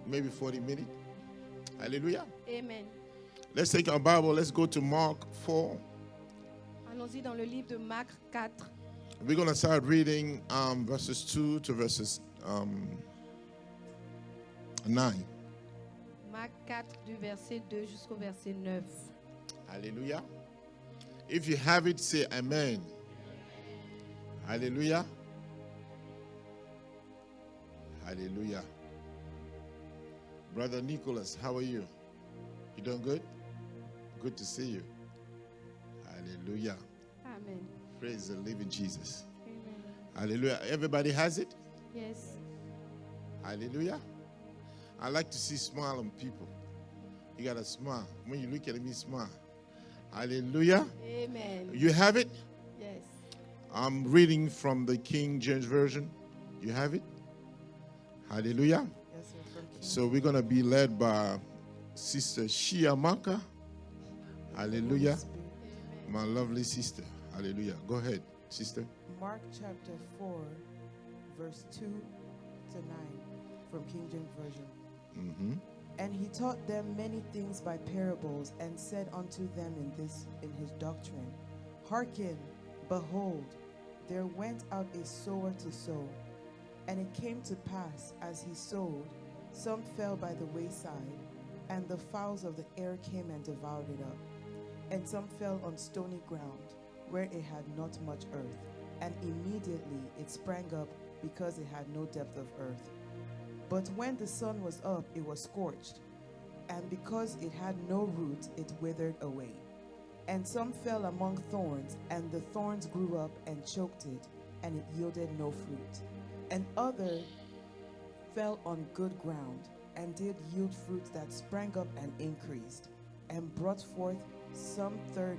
maybe 40 minutes. Hallelujah. Amen. Let's take our Bible. Let's go to Mark 4. Allons-y dans le livre de Marc 4. We're going to start reading verses 2 to verses 9. Marc 4 du verset 2 jusqu'au verset 9. Hallelujah. If you have it, say amen. Hallelujah. Hallelujah. Brother Nicholas, how are you? You doing good? Good to see you. Hallelujah. Amen. Praise the living Jesus. Amen. Hallelujah. Everybody has it? Yes. Hallelujah. I like to see smile on people. You got to smile. When you look at me, smile. Hallelujah. Amen. You have it? Yes. I'm reading from the King James Version. You have it? Hallelujah. Yes, sir, from King So we're going to be led by Sister Shiamaka. Hallelujah. Spirit. My lovely sister. Hallelujah. Go ahead, sister. Mark chapter 4, verse 2 to 9, from King James Version. Mm-hmm. And he taught them many things by parables, and said unto them in his doctrine, Hearken, behold, there went out a sower to sow. And it came to pass, as he sowed, some fell by the wayside, and the fowls of the air came and devoured it up. And some fell on stony ground, where it had not much earth. And immediately it sprang up, because it had no depth of earth. But when the sun was up, it was scorched, and because it had no root, it withered away. And some fell among thorns, and the thorns grew up and choked it, and it yielded no fruit. And other fell on good ground, and did yield fruit that sprang up and increased, and brought forth some 30,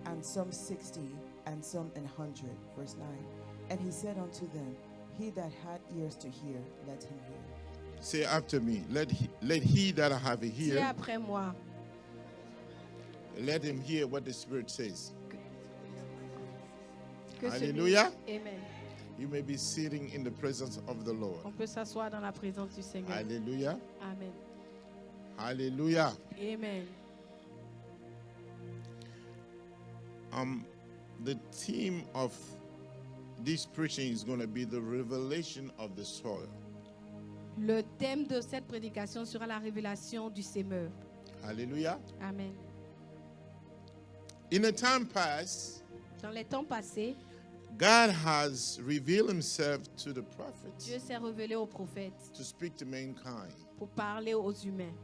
and some 60, and some 100. Verse 9. And he said unto them, He that had ears to hear, let him hear. Say after me. Let he that have a Dis ear, après moi. let him hear what the Spirit says. Que Hallelujah. Amen. You may be sitting in the presence of the Lord. On peut s'asseoir dans la présence du Seigneur. Hallelujah. Amen. Hallelujah. Amen. The theme of this preaching is going to be the revelation of the soil. Le thème de cette prédication sera la révélation du semeur. Hallelujah. Amen. In a time past, Dans les temps passés, God has revealed himself to the prophets Dieu s'est révélé aux prophètes to speak to mankind. pour parler aux humains.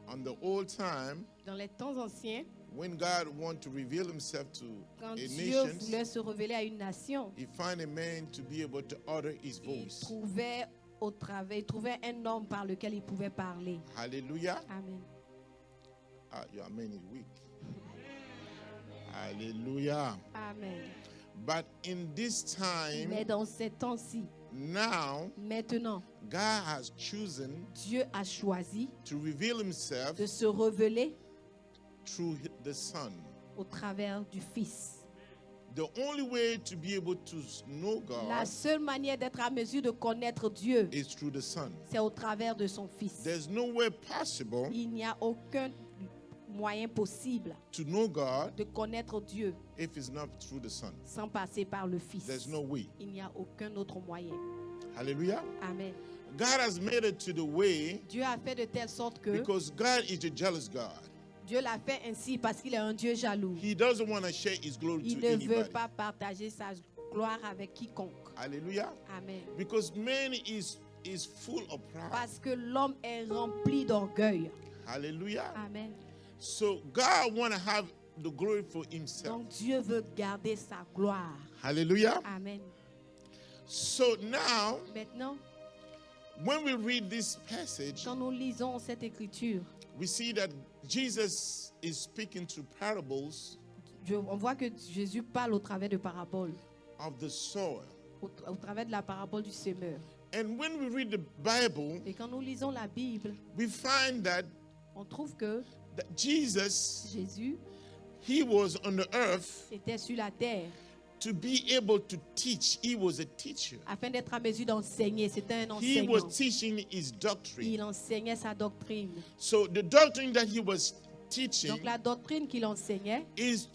On the old time, Dans les temps anciens, when God wanted to reveal himself to quand a Dieu nation, voulait se révéler à une nation, he found a man to be able to utter his il voice. trouvait un homme par lequel il pouvait parler. Hallelujah. Amen. Your amen is weak. Hallelujah. Amen. But in this Mais time, dans ces temps-ci, now, maintenant, God has chosen Dieu a choisi to reveal himself de se révéler through the Son. au travers du Fils. The only way to be able to know La God seule manière d'être à mesure de connaître Dieu, is through the Son. c'est au travers de son Fils. There's no way possible Il n'y a aucun moyen possible to know God de connaître Dieu if it's not through the Son. sans passer par le Fils. There's no way. Il n'y a aucun autre moyen. Hallelujah. Amen. God has made it to the way Dieu a fait de telle sorte que because God is a jealous God. Dieu l'a fait ainsi parce qu'il est un Dieu jaloux. He doesn't want to share his glory Il to ne veut anybody. pas partager sa gloire avec quiconque. Hallelujah. Amen. Because man is full of pride. Parce que l'homme est rempli d'orgueil. Hallelujah. Amen. So God want to have the glory for himself. Donc Dieu veut garder sa gloire. Hallelujah. Amen. So now, Maintenant, when we read this passage, quand nous lisons cette écriture, we see that Jesus is speaking through parables on voit que Jésus parle au travers de paraboles, of the soil. au travers de la parabole du semeur. And when we read the Bible, Et quand nous lisons la Bible, we find that on trouve que Jesus, Jésus he was on the earth était sur la terre to be able to teach. He was a teacher. afin d'être à mesure d'enseigner. C'était un He was enseignant. teaching his doctrine. Il enseignait sa doctrine. So the doctrine that he was teaching Donc la doctrine qu'il enseignait, is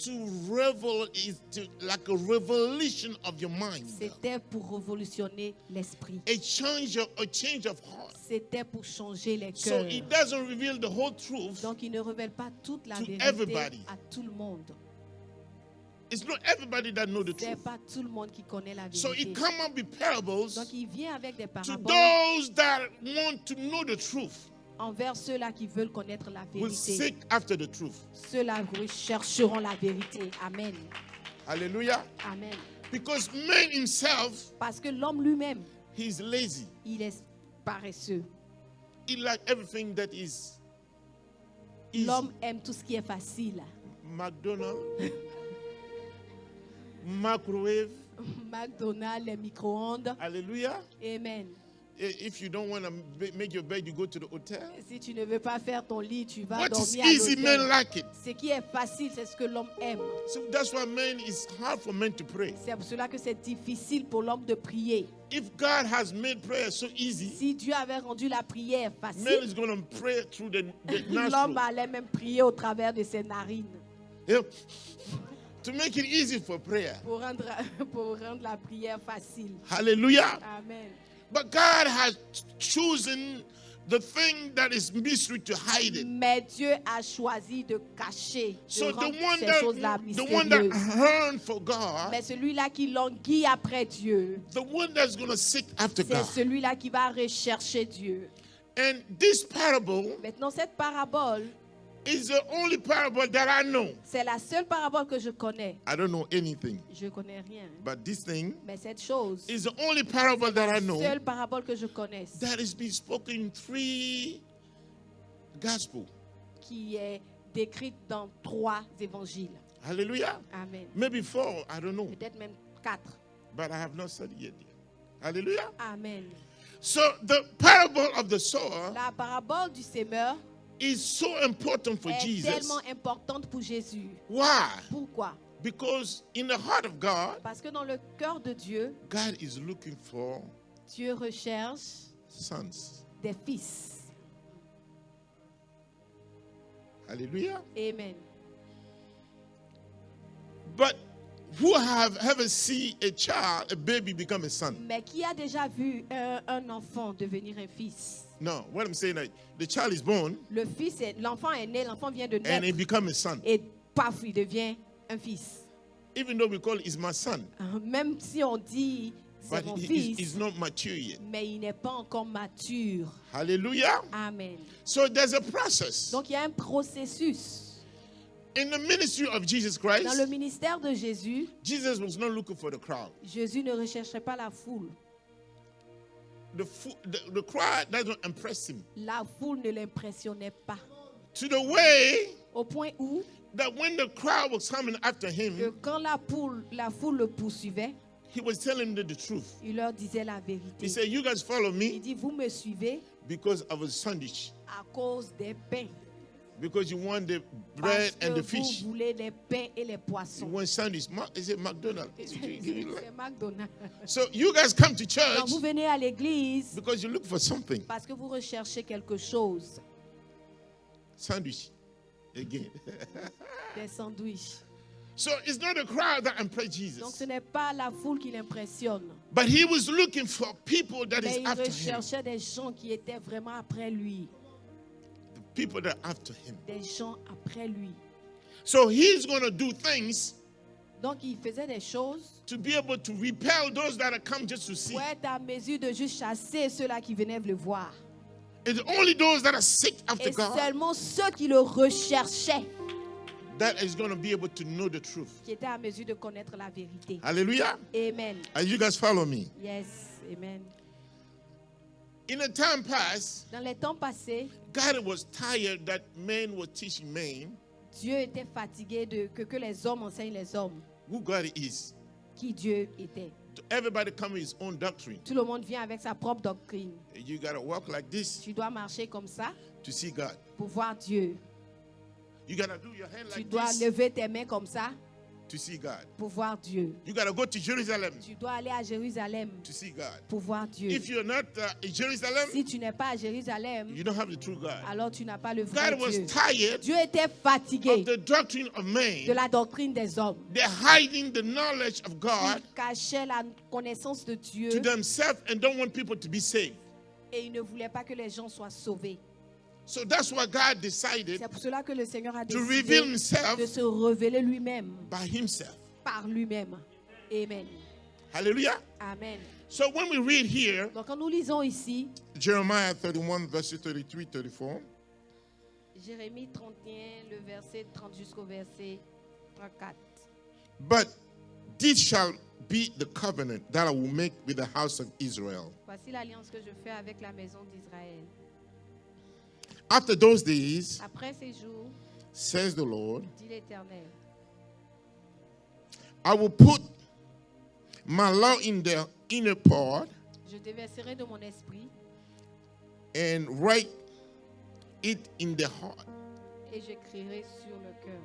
like a revelation of your mind. c'était pour révolutionner l'esprit. A change of heart. C'était pour changer les So cœurs. it doesn't reveal the whole truth. Donc il ne révèle pas toute la to vérité everybody. à tout le monde. It's not everybody that know the C'est truth. pas tout le monde qui connaît la So vérité. it come up with parables Donc il vient avec des to paraboles those that want to know the truth. envers ceux-là qui veulent connaître la Will vérité. seek after the truth. Ceux-là rechercheront la vérité. Amen. Hallelujah. Amen. Because man himself, Parce que l'homme lui-même, he's lazy. il est paresseux. He like everything that is easy. L'homme aime tout ce qui est facile. McDonald's, microwave. McDonald's, les micro-ondes. Hallelujah. Amen. If you don't want to make your bed, you go to the hotel. Si tu ne veux pas faire ton lit, tu vas What is dormir à easy, men l'hôtel. like it. Ce qui est facile, c'est ce que l'homme aime. So that's why men, it's hard for men to pray. C'est pour cela que c'est difficile pour l'homme de prier. If God has made prayer so easy, Si Dieu avait rendu la prière man facile, is going to pray through the l'homme nostril. allait même prier au travers de ses narines Yeah. To make it easy for prayer. pour rendre la prière facile. Hallelujah. Amen. But God has chosen the thing that is mystery to hide it. Mais Dieu a choisi de cacher, de So the rendre one ces that choses-là the one that mystérieuses. yearn for God, Mais celui-là qui languit après Dieu, the one that's going to seek after c'est God. celui-là qui va rechercher Dieu. And this parable Maintenant, cette parabole, is the only parable that I know. c'est la seule parabole que je connais. I don't know anything, Je connais rien. but this thing Mais cette chose, is the only parable that I know seule parabole que je connaisse, that is being spoken in 3 gospels. qui est décrite dans 3 évangiles. Hallelujah. Amen. Maybe 4, I don't know, Peut-être même 4. but I have not studied yet. Hallelujah. Amen. So the parable of the sower La parabole du semeur is so important for est Jesus. tellement importante pour Jésus. Why? Pourquoi? Because in the heart of God, Parce que dans le cœur de Dieu, God is looking for Dieu recherche sons. des fils. Hallelujah. Amen. But who have ever seen a child, a baby become a son? Mais qui a déjà vu un enfant devenir un fils? No, what I'm saying is the child is born L'enfant est né, l'enfant vient de and naître he become a son. et paf, il devient un fils. Even though we call it is my son, Même si on dit c'est but mon he's fils, not mature yet. mais il n'est pas encore mature. Hallelujah. Amen. So there's a process. Donc il y a un processus. In the ministry of Jesus Dans le Christ, ministère de Jésus, Jesus was not looking for the crowd. Jésus ne recherchait pas la foule. The crowd doesn't impress him. La foule ne l'impressionnait pas. To the way Au point où that when the crowd was coming after que him, quand la foule le poursuivait, he was telling them the truth. il leur disait la He vérité. said, "You guys follow Il me dit, vous me suivez because of a sandwich, à cause des pains. because you want the Parce bread que and the vous fish. voulez les pains et les You poissons. want sandwich? Is it McDonald's? C'est McDonald's. So you guys come to Donc church vous venez à l'église because you look for something. parce que vous recherchez quelque chose. Sandwich, again. Des sandwichs. So it's not the crowd that impressed Donc Jesus, ce n'est pas la foule qui l'impressionne. but he was looking for people that Mais is il after him. recherchait des gens qui étaient vraiment après lui. The people that are after him. Des gens après lui. So he's going to do things Donc il faisait des choses to be able to repel those that have come just to see. pour être à mesure de juste chasser ceux-là qui venaient le voir. It's only those that are sick after Et God seulement ceux qui le recherchaient that is going to be able to know the truth. qui étaient à mesure de connaître la vérité. Hallelujah. Amen. And you guys follow me. Yes. Amen. In the time past, Dans les temps passés, God was tired that men were teaching men Dieu était fatigué de que les hommes enseignent les hommes who God is. qui Dieu était. Everybody come with his own doctrine. Tout le monde vient avec sa propre doctrine. You got to walk like this Tu dois marcher comme ça to see God. pour voir Dieu. You got to do your hand Tu like dois this lever tes mains comme ça to see God. pour voir Dieu. You got to go to Jerusalem Tu dois aller à Jérusalem to see God. pour voir Dieu. If you're not in Jerusalem, Si tu n'es pas à Jérusalem, you don't have the true God. alors tu n'as pas le vrai God was Dieu. tired Dieu était of fatigué the doctrine of de man. la doctrine des hommes. They're hiding the knowledge of God Ils cachaient la connaissance de Dieu to themselves and don't want people to be saved. et ils ne voulaient pas que les gens soient sauvés. So that's why God decided C'est pour cela que le Seigneur a to décidé reveal himself de se révéler lui-même, by himself. par lui-même. Amen. Hallelujah. Amen. So when we read here, Donc quand nous lisons ici, Jeremiah 31, verses 33, 34, Jérémie 31, le verset 30 jusqu'au verset 34. but this shall be the covenant that I will make with the house of Israel. Voici l'alliance que je fais avec la maison d'Israël. After those days, Après ces jours, says the Lord, dit l'Éternel, I will put my law in the inner part je déverserai de mon esprit and write it in the heart. et j'écrirai sur le cœur.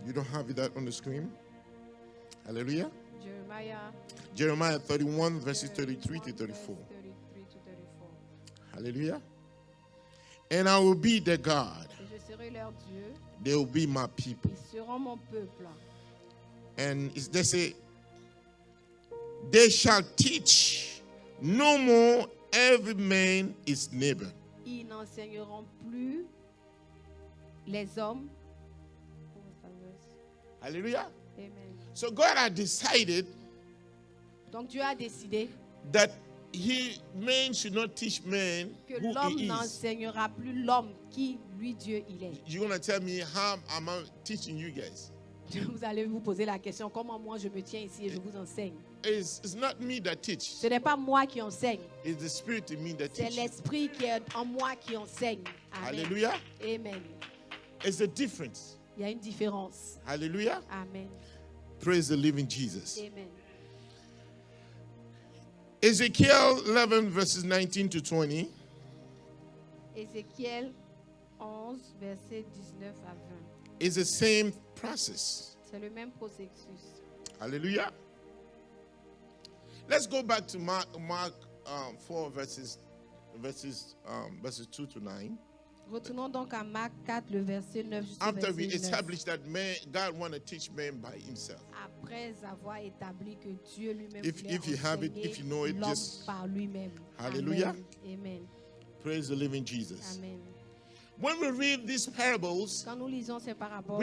You don't have that on the screen? Hallelujah. Jeremiah Jeremiah 31, verses 33 to 34. 33 to 34. Hallelujah. And I will be their God. Et je serai leur Dieu, They will be my people. ils seront mon peuple. And they say, they shall teach no more every man his neighbor. Ils n'enseigneront plus les hommes. Hallelujah. Amen. So God had decided Donc Dieu a décidé that man should not teach man que who l'homme he is. n'enseignera plus l'homme qui, lui, Dieu, il est. You're going to tell me how am I teaching you guys? Vous allez vous poser la question, comment moi je me tiens ici et je vous enseigne? It's not me that teach. Ce n'est pas moi qui enseigne, It's the spirit in me that c'est teaches. l'esprit qui est en moi qui enseigne. Amen. Hallelujah. Amen. It's a difference. Il y a une différence. Hallelujah. Amen. Praise the living Jesus. Amen. Ezekiel 11, verses 19 to 20. Ézéchiel 11, verset 19 à 20. Is the same process. C'est le même processus. Hallelujah. Let's go back to Mark 4, verses 2 to 9. Retournons donc à Marc 4, le verset 9 jusqu'au After we verset 9. established that man, God want to teach man by himself. Après avoir établi que Dieu lui-même If voulait you have it, enseigner if you know it, l'homme just- par lui-même. Hallelujah. Amen. Amen. Praise the living Jesus. Amen. When we read these parables, Quand nous lisons ces paraboles,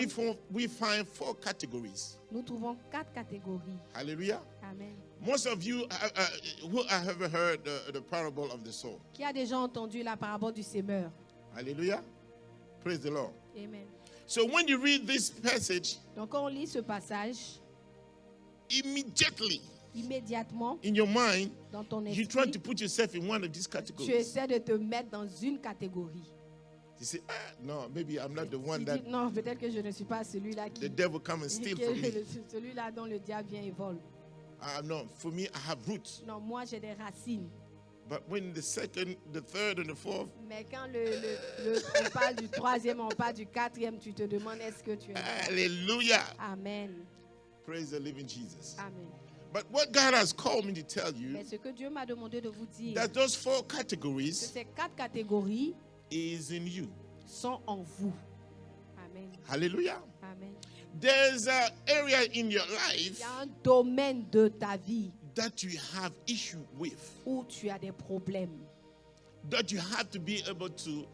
we find 4 categories. nous trouvons 4 catégories. Hallelujah. Amen. Most of you who have ever heard the parable of the sower. Qui a déjà entendu la parabole du semeur? Hallelujah. Praise the Lord. Amen. So when you read this passage, Donc quand on lit ce passage, immediately immédiatement, in your mind, dans ton you try esprit, to put yourself in one of these tu categories. essaies de te mettre dans une catégorie. You say, no, maybe I'm not the Tu one dis, that non, peut-être que je ne suis pas celui-là qui... the devil come and steal que from me. celui-là dont le diable vient et vole. No, for me, I have roots. Non, moi j'ai des racines. But when the second, the third, and the fourth, Mais quand on parle du troisième, on parle du quatrième, tu te demandes est-ce que tu es là? hallelujah. Amen. Praise the living Jesus. Amen. But what God has called me to tell you, Mais ce que Dieu m'a demandé de vous dire, that those 4 que categories ces 4 catégories is in you. sont en vous. Amen. Hallelujah. Amen. There's an area in your Il life y a un domaine de ta vie that you have issue with, où tu as des problèmes. that you have to be able to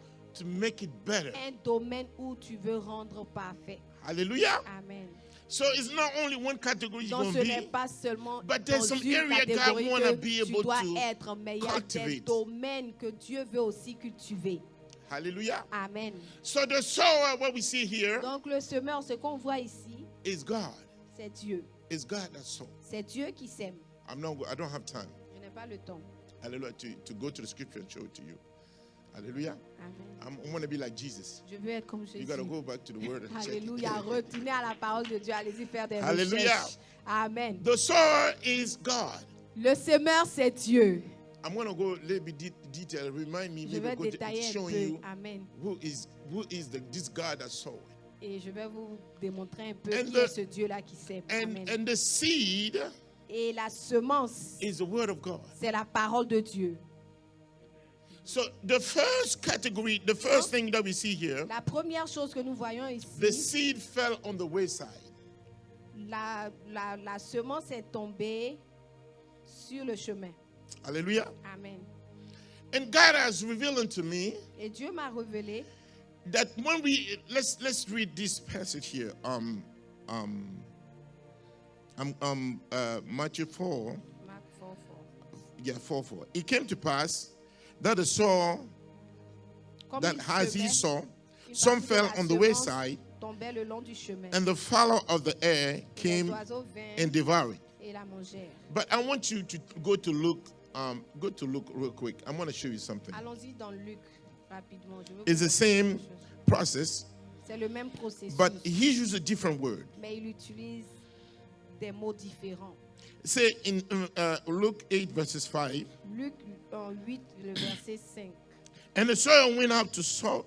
make it better. Un domaine où tu veux rendre parfait. Hallelujah. Amen. So it's not only one category you're Donc going ce to n'est be, pas seulement but dans there's some une area God catégorie wanna que be tu able dois to être, mais il y a des cultivate. domaines que Dieu veut aussi cultiver. hallelujah. Amen. So the sower, what we see here, Donc le semeur, ce qu'on voit ici, is God. c'est Dieu. It's God that sow. C'est Dieu qui sème. I don't have time. Je n'ai pas le temps. Hallelujah. To go to the scripture and show it to you. Hallelujah. Amen. I want to be like Jesus. Je veux être comme You Jésus. got to go back to the word and check it. Alléluia. Retournez à la parole de Dieu. Allez-y faire des Alléluia. recherches. Amen. The sower is God. Le semeur, c'est Dieu. I'm going to go a little bit detail. Remind me, Je maybe vais go to détailler un showing peu. you Amen. who is this God that sowed. Et je vais vous démontrer un peu And qui the- est ce Dieu-là qui sème. Amen. And the seed Et la semence, is the word of God. c'est la parole de Dieu. So the first category, the first thing that we see here, La première chose que nous voyons the ici, seed fell on the wayside. la semence est tombée sur le chemin. Hallelujah. Amen. And God has revealed unto me Et Dieu m'a révélé, that when we let's read this passage here. Matthew 4. Marc 4:4. Yeah, 4:4. It came to pass that the soil Comme that il as he semait, saw, une some partie de fell la on the semence wayside, tombait le long du chemin. and the fowl of the air Les came oiseaux vinrent and devoured it. et la mangèrent. But I want you to go to Luke real quick. I want to show you something. Allons-y dans Luc rapidement. Je veux It's vous the same montrer quelque chose. process, C'est le même processus, but he used a different word. mais il utilise des mots différents. Say in Luke 8 verses 5, Luc 8, le verset 5. and the soil went out to sow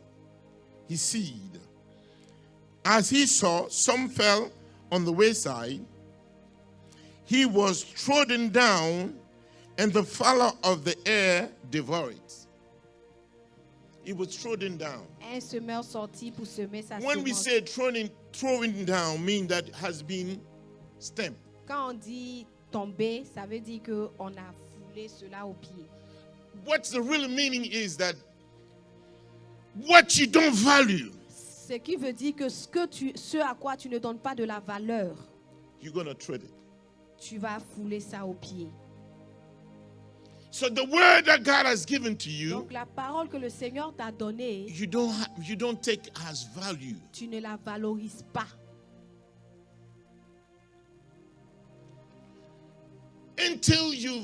his seed. As he saw, some fell on the wayside. He was trodden down, and the fowl of the air devoured it. He was trodden down. Un semeur sortit pour semer sa When we semence. say throwing down, mean that it has been stamped. Quand on dit tomber, ça veut dire qu'on a foulé cela au pied. What's the real meaning is that what you don't value, Ce qui veut dire que ce à quoi tu ne donnes pas de la valeur, you're going to tread it. tu vas fouler ça au pied. So the word that God has given to you, Donc la parole que le Seigneur t'a donnée, you don't take as value. tu ne la valorises pas. Until you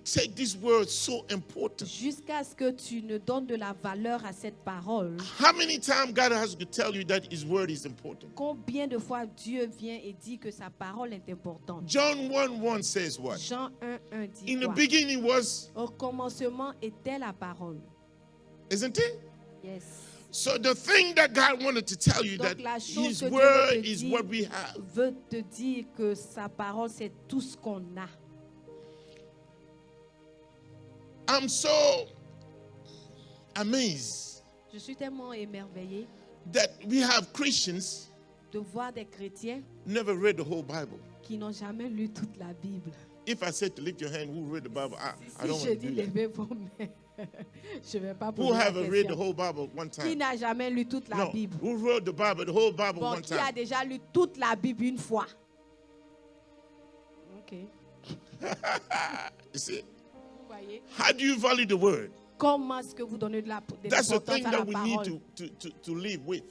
take this word so important. Jusqu'à ce que tu ne donnes de la valeur à cette parole. How many times God has to tell you that his word is important? Combien de fois Dieu vient et dit que sa parole est importante? John 1:1 says what? Jean 1:1 dit In the quoi? beginning was, Au commencement était la parole. isn't it? Yes. So the thing that God wanted to tell you that Donc la chose his que Dieu word veut te is dire, what we have. veut te dire que sa parole c'est tout ce qu'on a. I'm so amazed Je suis tellement émerveillée that we have Christians de voir des chrétiens never read the whole Bible. qui n'ont jamais lu toute la Bible. If I said to lift your hand, who read the Bible? I Si don't je want to dis do that. levez vos mains, je ne vais pas Who poser la haven't read the question. whole Bible one Qui time? n'a jamais lu toute la No. Bible? Who read the whole Bible Bon, one qui a time? déjà lu toute la Bible une fois? Ok. You see? Vous voyez? How do you value the word? Comment est-ce que vous donnez de That's the l'importance thing à la that we need parole? to live with.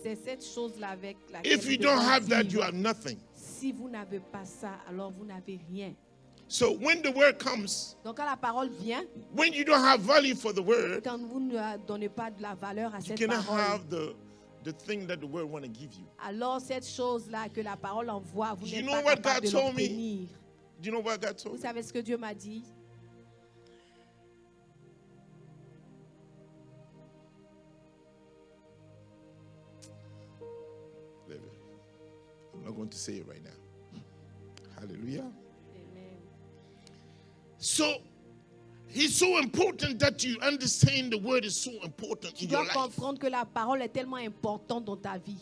C'est cette chose-là avec laquelle If you nous don't devons have that, you vivre. have nothing. Si vous n'avez pas ça, alors vous n'avez rien. So when the word comes, Donc quand la parole vient, when you don't have value for the word, quand vous ne donnez pas de la valeur à you cette cannot parole, have the thing that the word want to give you. alors cette chose-là que la parole envoie, vous You n'êtes know pas what capable God de told me? l'obtenir. Do you know what God told Vous me? savez ce que Dieu m'a dit? I'm not going to say it right now. Hallelujah. Amen. So it's so important that you understand the word is so important Tu in your dois life. comprendre que la parole est tellement importante dans ta vie.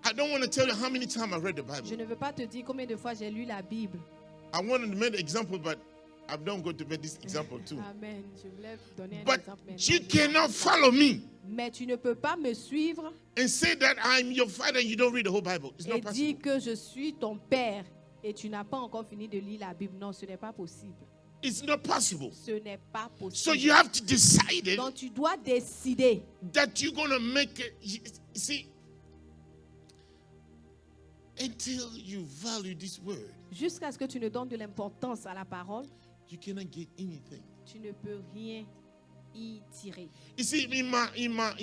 I don't want to tell you how many times I read the Je Bible. ne veux pas te dire combien de fois j'ai lu la Bible. I wanted to make an example, but I'm not going to make this example too. Amen. Je voulais donner un But exemple maintenant. you Je vais cannot faire ça. follow me Mais tu ne peux pas me suivre and say that I'm your father and you don't read the whole Bible. It's et not dire possible. que je suis ton père et tu n'as pas encore fini de lire la Bible. Non, ce n'est pas possible. It's not possible. Ce n'est pas So possible. you have to decide it Donc tu dois décider that you're going to make it. You see, until you value this word, jusqu'à ce que tu ne donnes de l'importance à la parole, you cannot get anything. tu ne peux rien y tirer. You see, in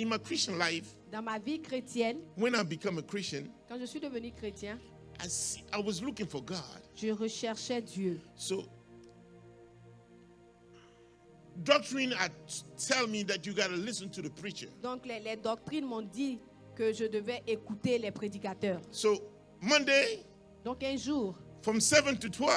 my Christian life, Dans ma vie chrétienne, when I become a Christian, quand je suis devenu chrétien, I was looking for God. je recherchais Dieu. So, doctrine tell me that you got to listen to the preacher. Donc les doctrines m'ont dit que je devais écouter les prédicateurs. So Monday, Donc un jour, from 7 to 12,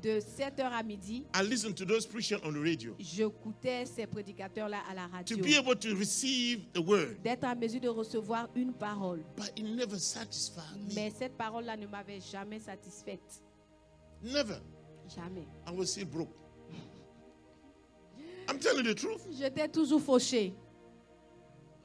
de 7h à midi, I listened to those preachers on the radio j'écoutais ces prédicateurs-là à la to radio. be able to receive the word. D'être en mesure de recevoir une parole. But it never satisfied me. Mais cette parole-là ne m'avait jamais satisfaite. Never. Jamais. I was still broke. I'm telling you the truth. J'étais toujours fauché.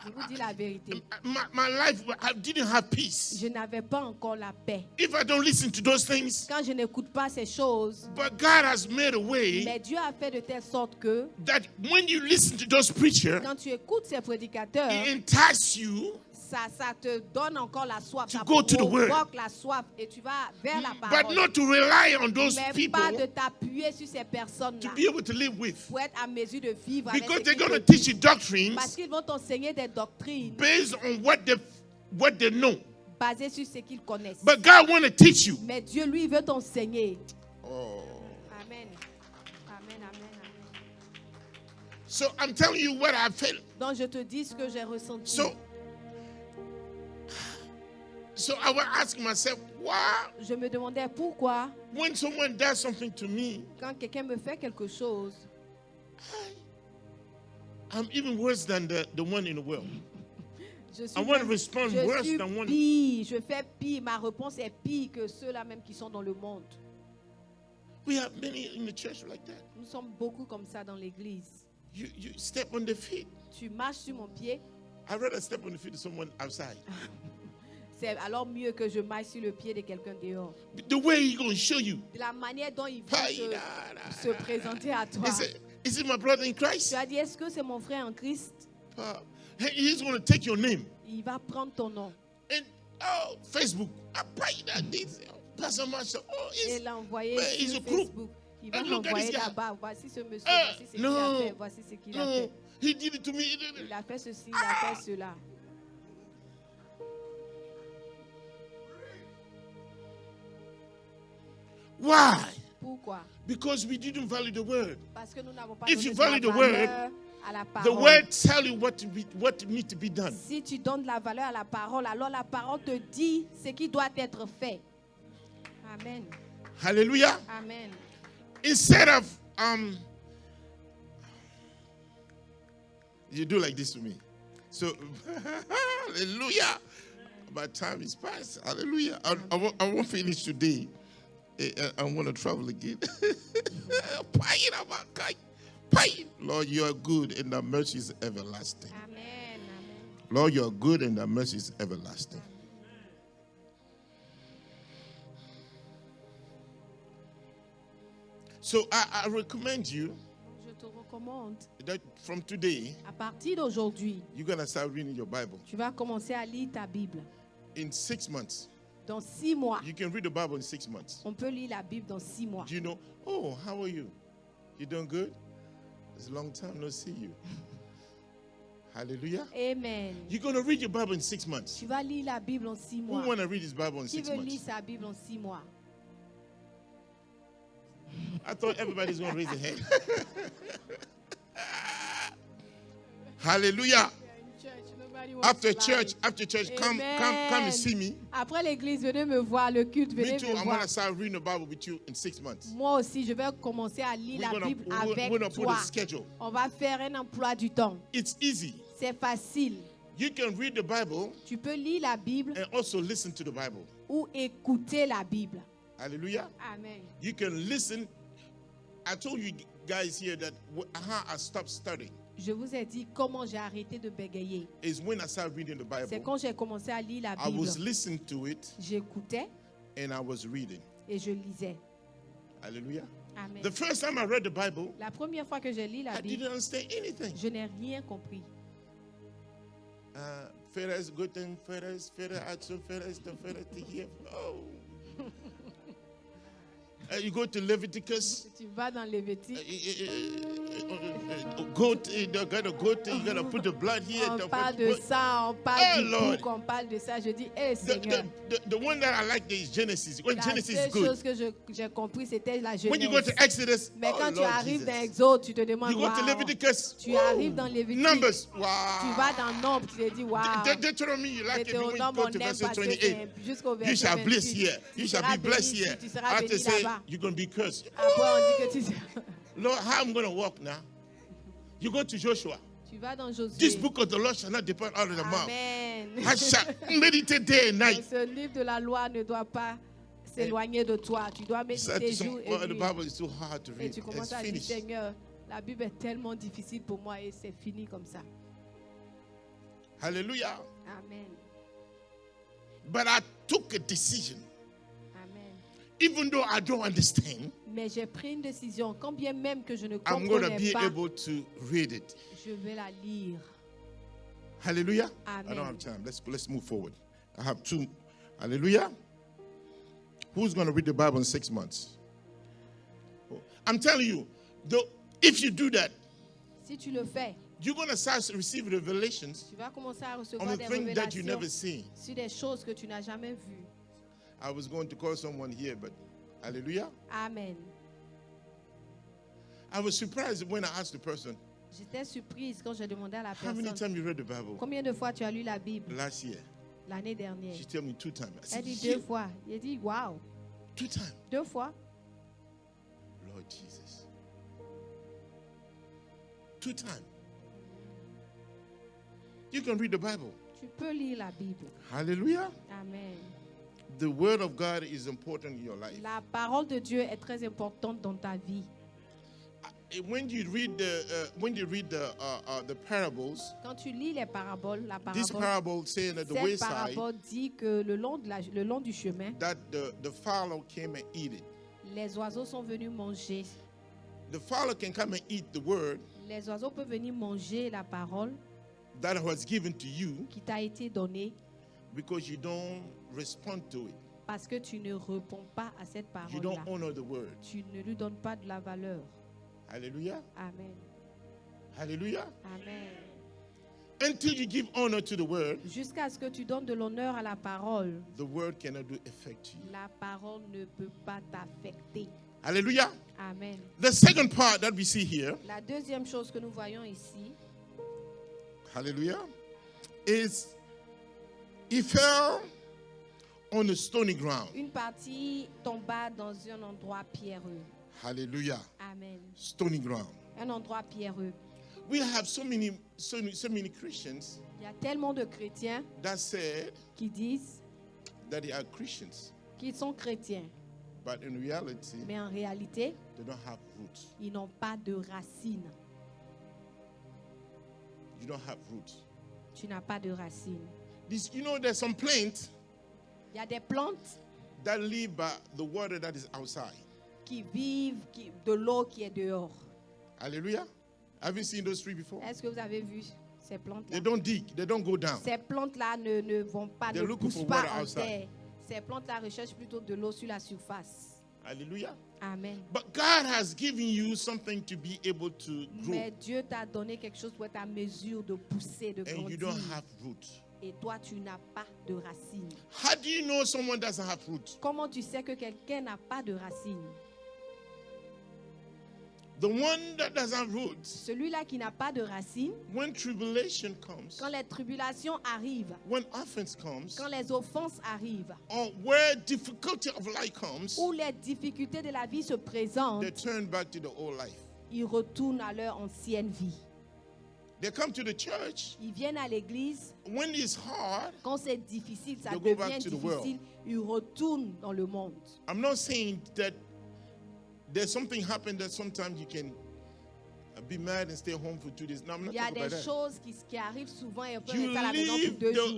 Je vous dis la vérité. My life, I didn't have peace. Je n'avais pas encore la paix. If I don't listen to those things, Quand je n'écoute pas ces choses, but God has made a way mais Dieu a fait de telle sorte que that when you listen to those preachers, quand tu écoutes ces prédicateurs, it entices you, ça te donne encore la soif. To Ça go to the word. provoque la soif et tu vas vers la but parole. not to rely on those Mais people pas de t'appuyer sur ces personnes-là to be able to live with. pour être en mesure de vivre avec Because ce they're qu'ils going to te teach disent. you doctrines Parce qu'ils vont t'enseigner des doctrines based on what they know. basées sur ce qu'ils connaissent. But God want to teach you. Mais Dieu, lui, veut t'enseigner. Oh. Amen. Amen, amen, amen. So I'm telling you what I felt. Donc je te dis ce que j'ai ressenti. So I was asking myself, why Je me demandais pourquoi, when someone does something to me, quand quelqu'un me fait quelque chose, I'm even worse than the one in the world. je suis, I want to respond je worse suis than one. pire, je fais pire. Ma réponse est pire que ceux-là même qui sont dans le monde. We have many in the church like that. Nous sommes beaucoup comme ça dans l'église. You step on the feet. Tu marches sur mon pied, I'd rather step on the feet of someone outside. c'est alors mieux que je marche sur le pied de quelqu'un dehors. The way he's going to show you. De la manière dont il va se présenter à toi. Is it my brother in Tu Christ? as dit, est-ce que c'est mon frère en Christ? He's going to take your name. Il va prendre ton nom And Facebook. I pray that this Pastor Marshall. et l'envoyer he's sur a crook. Facebook. Il va And look at l'envoyer this guy. là-bas. Voici ce monsieur, voici ce qu'il a no, fait, voici ce qu'il a no, fait. he did it to me. Il a fait ceci, il a fait cela. Why? Pourquoi? Because we didn't value the word. Parce que nous n'avons pas If donné you de la value the valeur à la The parole. word tell you what needs to be done. Si tu donnes de la valeur à la parole, alors la parole te dit ce qui doit être fait. Amen. Hallelujah. Amen. Instead of you do like this to me. So hallelujah. My time is past. Hallelujah. I won't finish today. I want to travel again. Lord, you are good and thy mercy is everlasting. Amen. Amen. Lord, you are good and thy mercy is everlasting. So I recommend you Je te recommande, that from today, à partir d'aujourd'hui, you're going to start reading your Bible. tu vas commencer à lire ta Bible. In 6 months, Dans 6 mois, you can read the Bible in 6 months. on peut lire la Bible dans 6 mois. Do you know? Oh, how are you? You doing good? It's a long time no see you. Hallelujah. Amen. You're going to read your Bible in 6 months. Tu vas lire la Bible en 6 Who mois. want to read his Bible in Qui 6 veut lire months? sa Bible en 6 mois? I thought everybody's going to raise their hand. Hallelujah. After church, come and see me. Après l'église, venez me voir, le culte, Me venez too. me I'm voir. going to start reading the Bible with you in 6 months. Moi aussi, je vais commencer à lire la Bible avec We're going to put toi. a schedule. On va faire un emploi du temps. It's easy. C'est facile. You can read the Bible Tu peux lire la Bible and also listen to the Bible. ou écouter la Bible. Hallelujah. Amen. You can listen. I told you guys here that how I stopped studying Je vous ai dit comment j'ai arrêté de bégayer. is when I started reading the C'est Bible. quand j'ai commencé à lire la I was Bible. listening to it J'écoutais and I was reading. et je lisais. Hallelujah. Amen. The first time I read the Bible, La première fois que j'ai lu la I Bible, didn't understand anything. je n'ai rien compris. Feres, guten, Feres, Feres, Atsu, Feres, the Feres, the here. Oh. You go to Leviticus. Tu vas dans Lévitique, Goat, you got a goat, you got to put the blood here. on parle de ça, on parle Oh, du Lord. bouc, on parle de ça. Je dis, hé Seigneur, The one that I like is Genesis. When la Genesis seule is good. chose que j'ai compris, c'était la When you go Genèse. to Exodus, Mais oh, quand tu Lord arrives Jesus. dans Exode, tu te demandes, You go to waouh. Leviticus. Tu arrives dans Lévitique, Numbers. tu Wow. vas dans Nombre, tu te dis, waouh. Deuteronomy, you like it when you Deutéronome, go on to aime verse parce que 28. c'est jusqu'au You verset shall bless 28. here. Tu You shall seras be blessed béni here. ici, tu seras I have to béni say, là-bas. you're going to be cursed. Après, on dit que tu... Lord, how I'm going to walk now? You go to Joshua. Tu vas dans This Josué. book of the Lord shall not depart out of the mouth. Amen. I shall meditate day and night. Ce livre de la loi ne doit pas s'éloigner de toi. Tu dois He said méditer to jour some, et well, the nuit. Bible is too hard to Et read. tu It's commences à dire, finished. Seigneur, la Bible est tellement difficile pour moi et c'est fini comme ça. Hallelujah. Amen. But I took a decision. Amen. Even though I don't understand, Mais j'ai pris une décision, quand bien même que je ne I'm going to comprenais be pas, able to read it. je vais la lire. Hallelujah. Amen. I don't have time. Let's move forward. I have two. Hallelujah. Who's going to read the Bible in 6 months? I'm telling you, if you do that, Si tu le fais, you're going to start to receive revelations tu vas commencer à on recevoir the des things that you révélations never seen. sur des choses que tu n'as jamais vues. I was going to call someone here, but hallelujah. Amen. I was surprised when I asked the person, J'étais surprise quand j'ai demandé à la how many personne, times you read the Bible? combien de fois tu as lu la Bible Last year. l'année dernière? She told me 2 times. I Elle said, dit "Yeah, 2 fois. Il dit, waouh, 2 times. 2 fois. Lord Jesus. 2 times. You can read the Bible. Tu peux lire la Bible. Hallelujah. Amen. The word of God is important in your life. La parole de Dieu est très importante dans ta vie. When you read the parables, Quand tu lis les paraboles, la this parabole, parable saying at the cette wayside parabole dit que le long du chemin, that the fowler came and eat it. les oiseaux sont venus manger. The fowler can come and eat the word Les oiseaux peuvent venir manger la parole that was given to you qui t'a été donnée because you don't respond to it. parce que tu ne réponds pas à cette You parole-là. don't honor the word. Tu ne lui donnes pas de la valeur. Hallelujah. Amen. Hallelujah. Amen. Until you give honor to the word, Jusqu'à ce que tu donnes de l'honneur à la parole, the word cannot do effect to you. la parole ne peut pas t'affecter. Hallelujah. Amen. The second part that we see here, La deuxième chose que nous voyons ici, hallelujah, is he fell on the stony ground. une partie tomba dans un endroit pierreux. Hallelujah. Amen. Stony ground. Un endroit pierreux. We have so many Christians Il y a tellement de chrétiens that said qui disent that they are Christians, qu'ils sont chrétiens, but in reality, mais en réalité, they don't have roots. ils n'ont pas de racines. You don't have roots. Tu n'as pas de racines. There's some plants Il y a des plantes that live by the water that is outside. qui vivent de l'eau qui est dehors. Hallelujah. Have you seen those trees before? Est-ce que vous avez vu ces plantes-là? They don't dig. They don't go down. Ces plantes-là ne vont pas, They're ne looking poussent for pas water en outside. terre. Ces plantes-là recherchent plutôt de l'eau sur la surface. Hallelujah. Amen. But God has given you something to be able to grow, Mais Dieu t'a donné quelque chose pour être à mesure de pousser, de and you grandir. don't have roots. Et toi, tu n'as pas de racines. How do you know someone doesn't have roots? Comment tu sais que quelqu'un n'a pas de racines? The one that doesn't have roots, Celui-là qui n'a pas de racines, when tribulation comes, quand les tribulations arrivent, when offense comes, quand les offenses arrivent, or where difficulty of life comes, où les difficultés de la vie se présentent, they turn back to the old life. ils retournent à leur ancienne vie. They come to the church. Ils viennent à l'église. When it's hard, Quand c'est difficile, ça They go back devient to the world. difficile, ils retournent dans le monde. I'm not saying that there's something happened that sometimes you can be mad and stay home for 2 days. No, I'm not Il y a talking about des that. choses qui arrivent souvent et on peut You rester à la maison pour leave 2 the jours.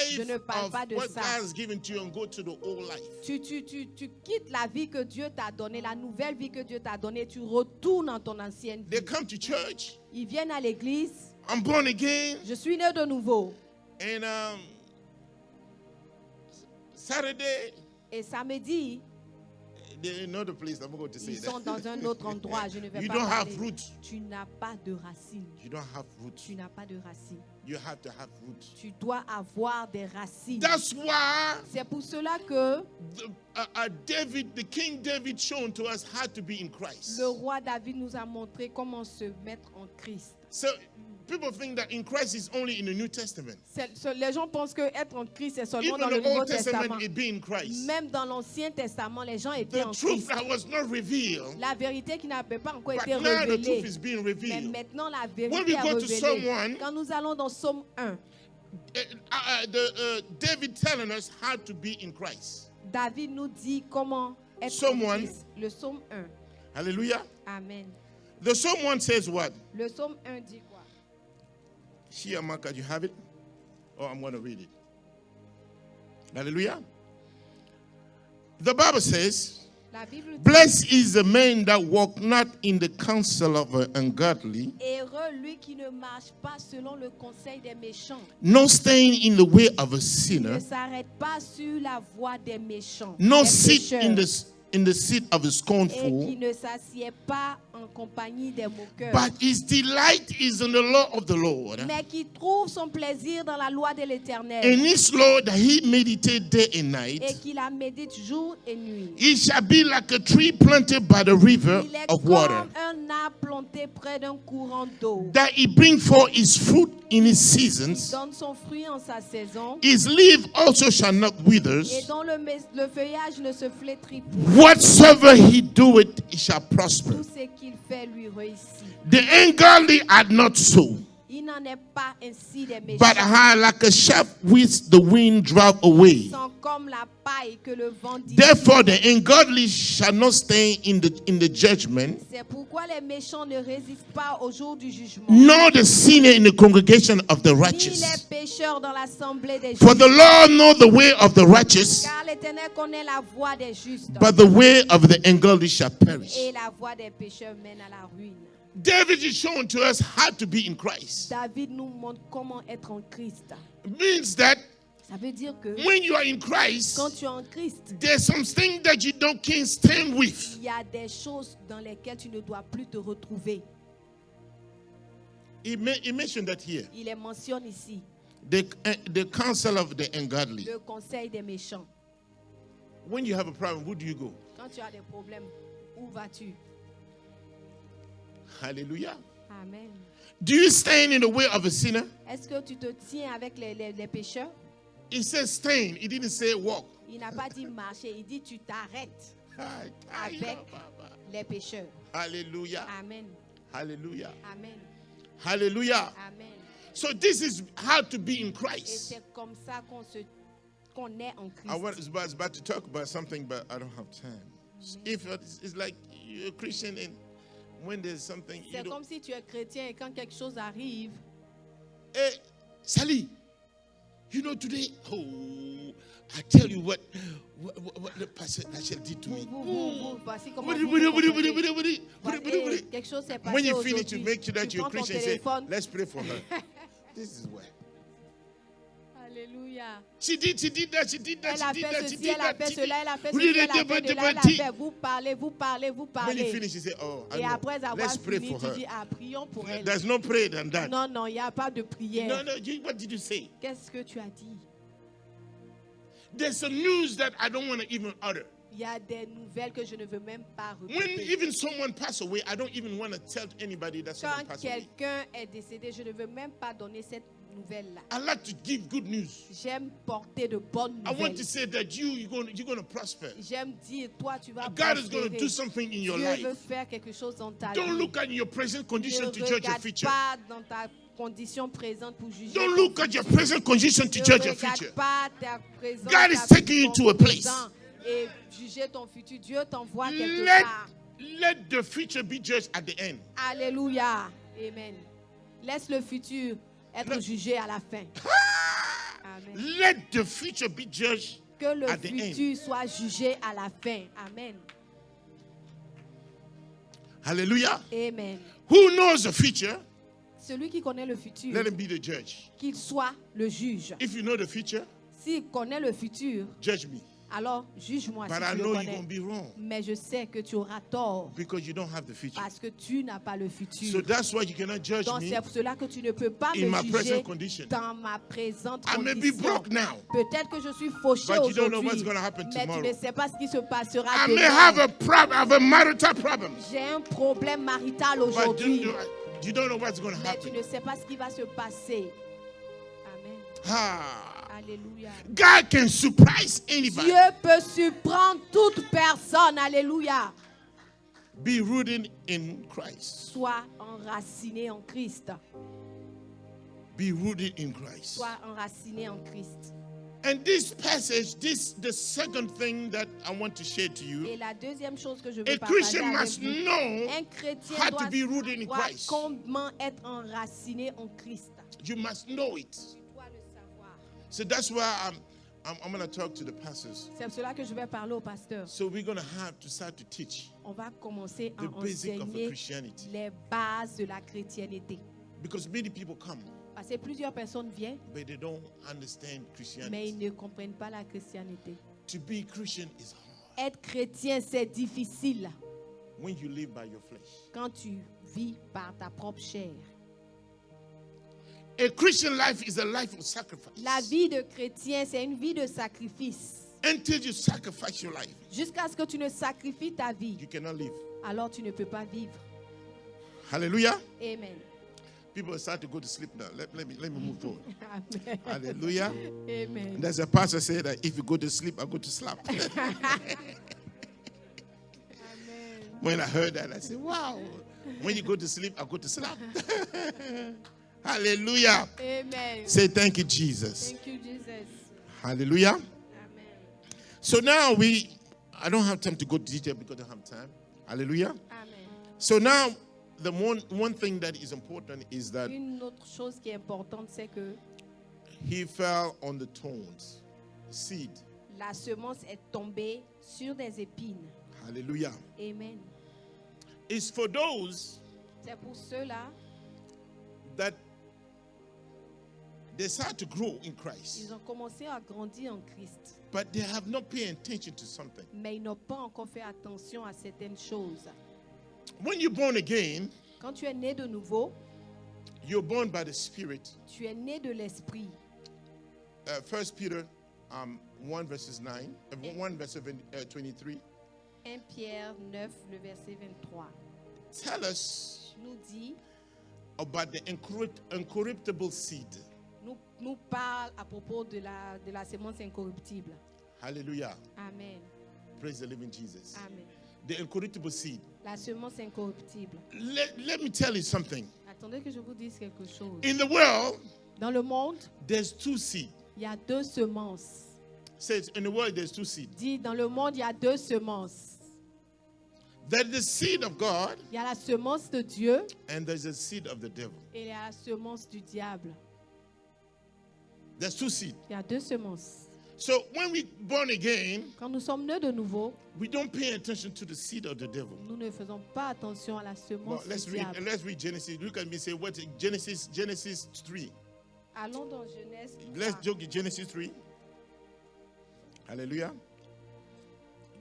Je ne life parle of pas de what ça. God has given to you and go to the old life. Tu quittes la vie que Dieu t'a donnée, la nouvelle vie que Dieu t'a donnée, tu retournes dans ton ancienne They vie. come to church. Ils viennent à l'église. I'm born again. Je suis né de nouveau. And Saturday, Et samedi, they're in another place. I'm not going to say Ils sont that. dans un autre endroit. Je ne vais You pas don't parler. have roots. Tu n'as pas de racines. You don't have roots. Tu n'as pas de racines. You have to have roots. Tu dois avoir des racines. That's why C'est pour cela que David, the King David, shown to us how to be in Christ. le roi David nous a montré comment se mettre en Christ. So people think that in Christ is only in the New Testament. Les gens pensent que être en Christ c'est seulement Even dans le the Nouveau Old Testament, Testament. it be in Christ. Même dans l'Ancien Testament, les gens étaient The en truth Christ. that was not revealed, La vérité qui n'avait pas encore but été now the truth révélée. is being Mais revealed. maintenant, la When we vérité est go to Psalm révélée. 1, Quand nous allons dans Psaume 1, David telling us how to be in Christ. David nous dit comment être Psalm en 1. Christ. Le Psaume 1. Hallelujah. Amen. The Psalm 1 says what? Le Psaume 1 dit quoi? Shiamaka, you have it? Oh, I'm going to read it. Hallelujah. The Bible says, La Bible dit, blessed is the man that walk not in the counsel of the ungodly, heureux lui qui ne marche pas selon le conseil des méchants, no staying in the way of a ne sinner, s'arrête pas sur la voie des méchants, no des sit pécheurs, in the seat of the et qui scornful, ne s'assied pas en compagnie des moqueurs, but his delight is in the law of the Lord. mais qui trouve son plaisir dans la loi de l'Éternel, In his law that he meditate day and et night, qui la médite jour et nuit. he shall be like a tree planted by the river Il est of comme water, un arbre planté près d'un courant d'eau. that he bring forth his fruit in his Il seasons. donne son fruit en sa saison, His leaf also shall not wither. et dont le feuillage ne se flétrit point. Whatsoever he doeth, he shall prosper. Tout ce qu'il fait lui réussit. The ungodly are not so, Il n'en est pas ainsi des but méchants. are like a chaff which the wind drive away. Ils sont comme la paille que le vent dissipe. Therefore, the ungodly shall not stay in the judgment, C'est pourquoi les méchants ne résistent pas au jour du jugement, nor the sinner in the congregation of the ni les righteous. pécheurs dans l'assemblée des For justes. the Lord know the way of the righteous, Car l'Éternel connaît la voie des justes, but the way of the ungodly shall perish. et la voie des pécheurs mène à la ruine. David is showing to us how to be in Christ. David nous montre comment être en Christ. It means that Ça veut dire que when you are in Christ, quand tu es en Christ, there's some things that you can't stand with. il y a des choses dans lesquelles tu ne dois plus te retrouver. He mentioned that here. Il les mentionne ici, The counsel of the ungodly. le conseil des méchants. When you have a problem, who do you go? Quand tu as des problèmes, où vas-tu? Hallelujah. Amen. Do you stand in the way of a sinner? Est-ce que tu te tiens avec les pécheurs? He says stand. He didn't say walk. Il n'a pas dit marcher, il dit tu t'arrêtes avec les pécheurs. Hallelujah. Amen. Hallelujah. Amen. Hallelujah. Amen. So this is how to be in Et Christ. c'est comme ça qu'on est en I Christ. was about to talk about something, but I don't have time. If it's like you're a Christian and when there's something you C'est don't, comme si tu es chrétien et quand quelque chose arrive, hey, Sally, you know today, oh, I tell you what the pastor Rachel did to me. voici comment Woody, vous woody, vous woody, comportez. woody, woody, woody, woody, Voici, woody. quelque chose s'est passé When you finish, you aujourd'hui. make sure that Tu you're a prends ton Christian. Say, téléphone. let's pray for her. This is why. Alléluia. She did that, she did that, Elle a she did fait that, she ceci, did elle a that. fait she cela, did- elle a fait Who ceci, did elle a it, fait but- de là, elle a but- fait. Vous parlez, vous parlez, vous When you parlez. finish, you say, oh, I Et know. après avoir Let's pray fini, for tu her. dis, ah, prions pour elle. There's no prayer than that. Non, non, il n'y a pas de prière. No, no, what did you say? Qu'est-ce que tu as dit? There's some news that I don't want to even utter. Il y a des nouvelles que je ne veux même pas When répéter. even someone pass away, I don't even want to tell anybody that someone Quand passed away. quelqu'un est décédé, je ne veux même pas donner cette nouvelle-là. I like to give good news. J'aime porter de bonnes I want nouvelles. to say that you're going to prosper. J'aime dire, toi, tu vas God is going to prospérer. do something in your Dieu veut life. faire quelque chose dans ta Don't vie. look at your present Ne condition to judge your regarde future. pas dans ta condition présente pour juger. Don't ton look at your futur. present condition to Ne judge your regarde future. pas ta présence, God is ta taking you ton to a place. présent et juger ton futur. Dieu t'envoie quelque Let, part. let the future be judged at the end. Alléluia. Amen. Laisse le futur être jugé à la fin. Amen. Let the future be judged Que le at the end. futur soit jugé à la fin. Amen. Hallelujah. Amen. Who knows the future? Celui qui connaît le futur, Let him be the judge. qu'il soit le juge. If you know the future, S'il connaît le futur, judge me. Alors, juge-moi si But I tu le know you're connais. going to be wrong Mais je sais que tu auras tort because you don't have the future. parce que tu n'as pas le futur. So that's why you cannot judge Donc, me c'est pour cela que tu ne peux pas in me my present juger condition. dans ma présente I may be condition. broke now. Peut-être que je suis fauché But you don't know what's aujourd'hui, gonna happen mais tu tomorrow. ne sais pas ce qui se passera I may have demain. a problem, have a marital problem, J'ai un problème marital but aujourd'hui, you don't know what's going to mais tu happen. ne sais pas ce qui va se passer. Amen. Ah. Alléluia. God can surprise anybody. Dieu peut surprendre toute personne. Alléluia. Be rooted in Christ. Sois enraciné en Christ. Be rooted in Christ. Sois enraciné en Christ. And this passage, the second thing that I want to share to Et you, la deuxième chose que je veux a partager Christian avec must vous, know un chrétien how doit to be rooted in savoir Christ. comment être enraciné en Christ. You must know it. Tu dois le savoir. So that's why I'm going to talk to the pastors. C'est pour cela que je vais parler au pasteur. So we're going to have to start to teach On va commencer à the basic of enseigner Christianity. les bases de la chrétienté. Because many people come, Parce que plusieurs personnes viennent, but they don't understand mais Christianity. ils ne comprennent pas la chrétienté. To be Christian is hard Être chrétien, c'est difficile when you live by your flesh. quand tu vis par ta propre chair. A Christian life is a life of sacrifice. La vie de chrétien, c'est une vie de sacrifice. Until you sacrifice your life, Jusqu'à ce que tu ne sacrifies ta vie, you cannot live. alors tu ne peux pas vivre. Hallelujah. Amen. People start to go to sleep now. Let me move forward. Amen. Hallelujah. Amen. And there's a pastor said that if you go to sleep, I go to slap. When I heard that, I said, wow. When you go to sleep, I go to slap. Hallelujah. Amen. Say thank you, Jesus. Thank you, Jesus. Hallelujah. Amen. So now I don't have time to go to detail because I don't have time. Hallelujah. Amen. So now the one thing that is important is that Une autre chose qui est importante, c'est que he fell on the thorns, seed. la semence est tombée sur des épines. Hallelujah. Amen. It's for those C'est pour ceux-là, that they start to grow in Christ, ils ont commencé à grandir en Christ, but they have not paid attention to something. mais ils n'ont pas encore fait attention à certaines choses. When you're born again, Quand tu es né de nouveau, you're born by the Spirit. tu es né de l'esprit. 1 Peter 1 verses 9, 1 verse 23 1 Pierre 9, le verset 23, tell us nous dit, about the incorruptible seed. nous parle à propos de la sémence incorruptible. Hallelujah. Amen. Praise the living Jesus. Amen. The incorruptible seed. La semence incorruptible. Let me tell you something. Attendez que je vous dise quelque chose. In the world, Dans le monde, there's two seeds. il y a deux semences. Says in the world there's two seeds. Dit, dans le monde, il y a deux semences. There's the seed of God Il y a la semence de Dieu and there's the seed of the devil. et il y a la semence du diable. There's two seeds. Il y a deux semences. So when we born again, Quand nous sommes nés de nouveau, we don't pay attention to the seed of the devil. nous ne faisons pas attention à la semence Well, du diable. let's read Genesis. Look at me. Say what Genesis 3. Allons dans Genèse 3. Let's joke Genesis 3. Hallelujah.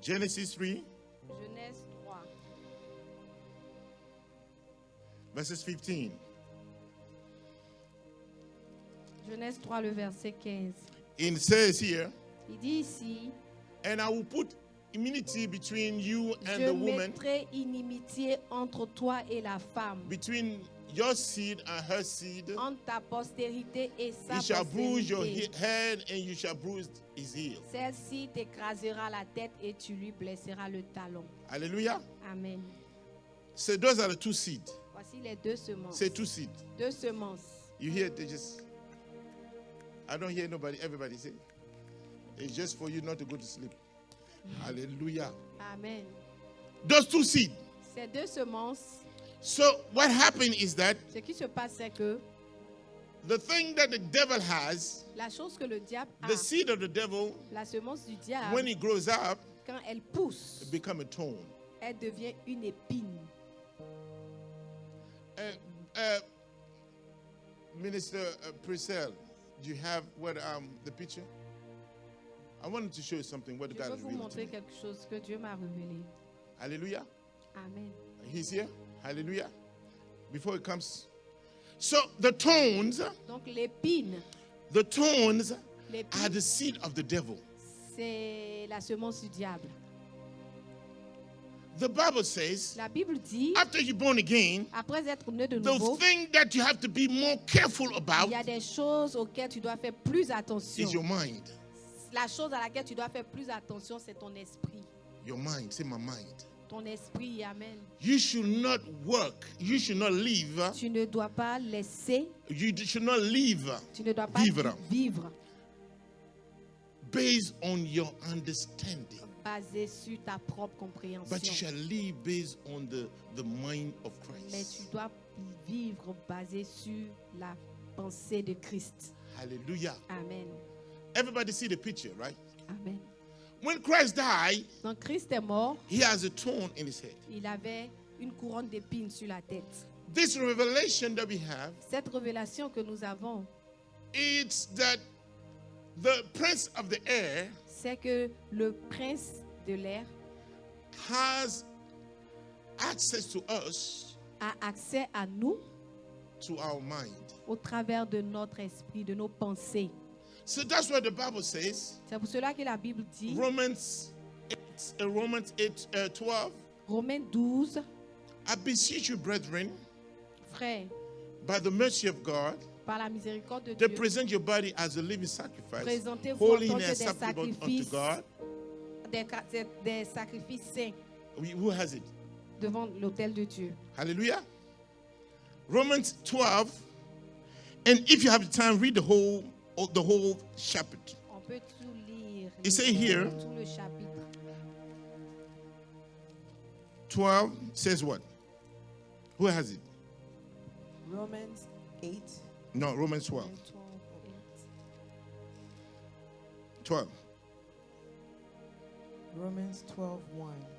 Genesis 3 Genèse 3, verses 15. Genèse 3, le verset 15. It says here, Il dit ici, and I will put enmity between you and je the woman, mettrai inimitié entre toi et la femme, between your seed and her seed. entre ta postérité et sa He shall bruise your postérité. head and you shall bruise his heel. Celle-ci t'écrasera la tête et tu lui blesseras le talon. Hallelujah. Amen. So those are the two seeds. Voici les deux semences. Say two seeds. Deux semences. You hear they just I don't hear everybody say. It's just for you not to go to sleep. Hallelujah. Amen. Those two seeds. Ces deux semences, So what happened is that ce qui se passe, c'est que the thing that the devil has, la chose que le diable a, the seed of the devil, la semence du diable, when it grows up, quand elle pousse, it becomes a thorn. elle devient une épine. Minister Purcell, do you have what the picture? I wanted to show you something what Je God veux has vous revealed to montrer me. quelque chose que Dieu m'a révélé. Hallelujah. Amen. He's here. Hallelujah. Before it comes. So the tones Donc l'épine, are l'épine, the seed of the devil. c'est la semence du diable. The Bible says, La Bible dit, after you're born again, après être né de the nouveau, thing that you have to be more careful il about y a des choses auxquelles tu dois faire plus attention. is your mind. La chose à laquelle tu dois faire plus attention, c'est ton esprit. Your mind. Say my mind. Ton esprit, amen. You should not work. You should not live. Tu ne dois pas laisser, You should not live tu ne dois pas Vivre. vivre based on your understanding, basé sur ta propre but you compréhension. shall live based on the mind of Mais tu Christ. dois vivre basé sur la pensée de Christ. Hallelujah. Amen. Everybody see the picture, right? Amen. When Christ died, Donc Christ est mort, he has a thorn in his head. il avait une couronne d'épines sur la tête. This revelation that we have, Cette révélation que nous avons, it's that the prince of the air c'est que le prince de l'air has access to us, a accès à nous to our mind. au travers de notre esprit, de nos pensées. So that's what the Bible says. C'est pour cela que la Bible dit, Romans 8, 12. Romains 12, I beseech you, brethren, frères, by the mercy of God, par la miséricorde de to Dieu, present your body as a living sacrifice, présentez-vous holy en and tant que des acceptable unto sacrifices, God. des sacrifices saints Who has it? devant l'autel de Dieu. Hallelujah. Romans 12. And if you have the time, read the whole chapter. On peut tout lire. It say here- Tout le chapitre. 12 says what? Who has it? Romans 8, No, Romans 12. 12. Romans 12:1.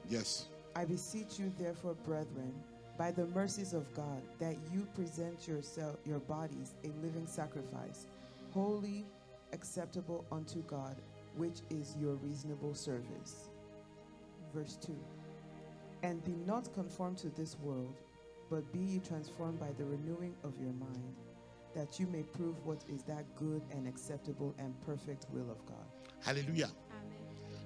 Yes. I beseech you, therefore, brethren, by the mercies of God, that you present your bodies a living sacrifice, holy, acceptable unto God, which is your reasonable service. Verse 2. And be not conformed to this world, but be ye transformed by the renewing of your mind, that you may prove what is that good and acceptable and perfect will of God. Hallelujah. Amen.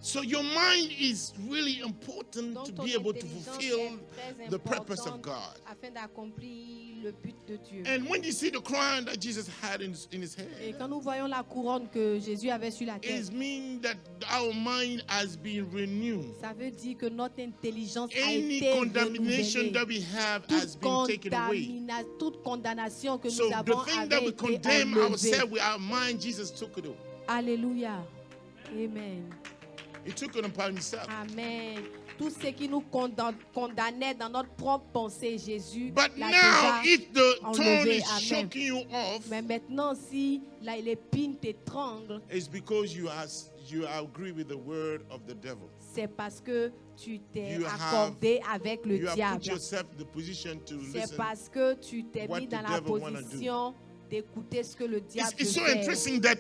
So your mind is really important Donc to ton be able to intelligence fulfill est très the purpose of importante God. afin d'accomplir le but de Dieu. And when you see the crown that Jesus had in his Et head, quand nous voyons la couronne que Jésus avait sur la tête, it means that our mind has been renewed. ça veut dire que notre intelligence a Any été condemnation renouvelée. that we have has been taken away. Toute condamnation que So nous the avons thing that avait we été condemn enlevée. ourselves with our mind, Jesus took it. Alléluia. Amen. He took it upon himself. Amen. Tout ce qui nous condamnait dans notre propre pensée, Jésus But l'a now, déjà if the enlevé. thorn is Amen. choking you off, Mais maintenant, si l'épine t'étrangle, it's because you agree with the word of the devil. c'est parce que tu t'es You have- accordé avec le You have diable. put yourself in the position to C'est listen. parce que tu t'es what mis the dans la devil wanna do. position d'écouter ce que le diable It's so veut faire. interesting that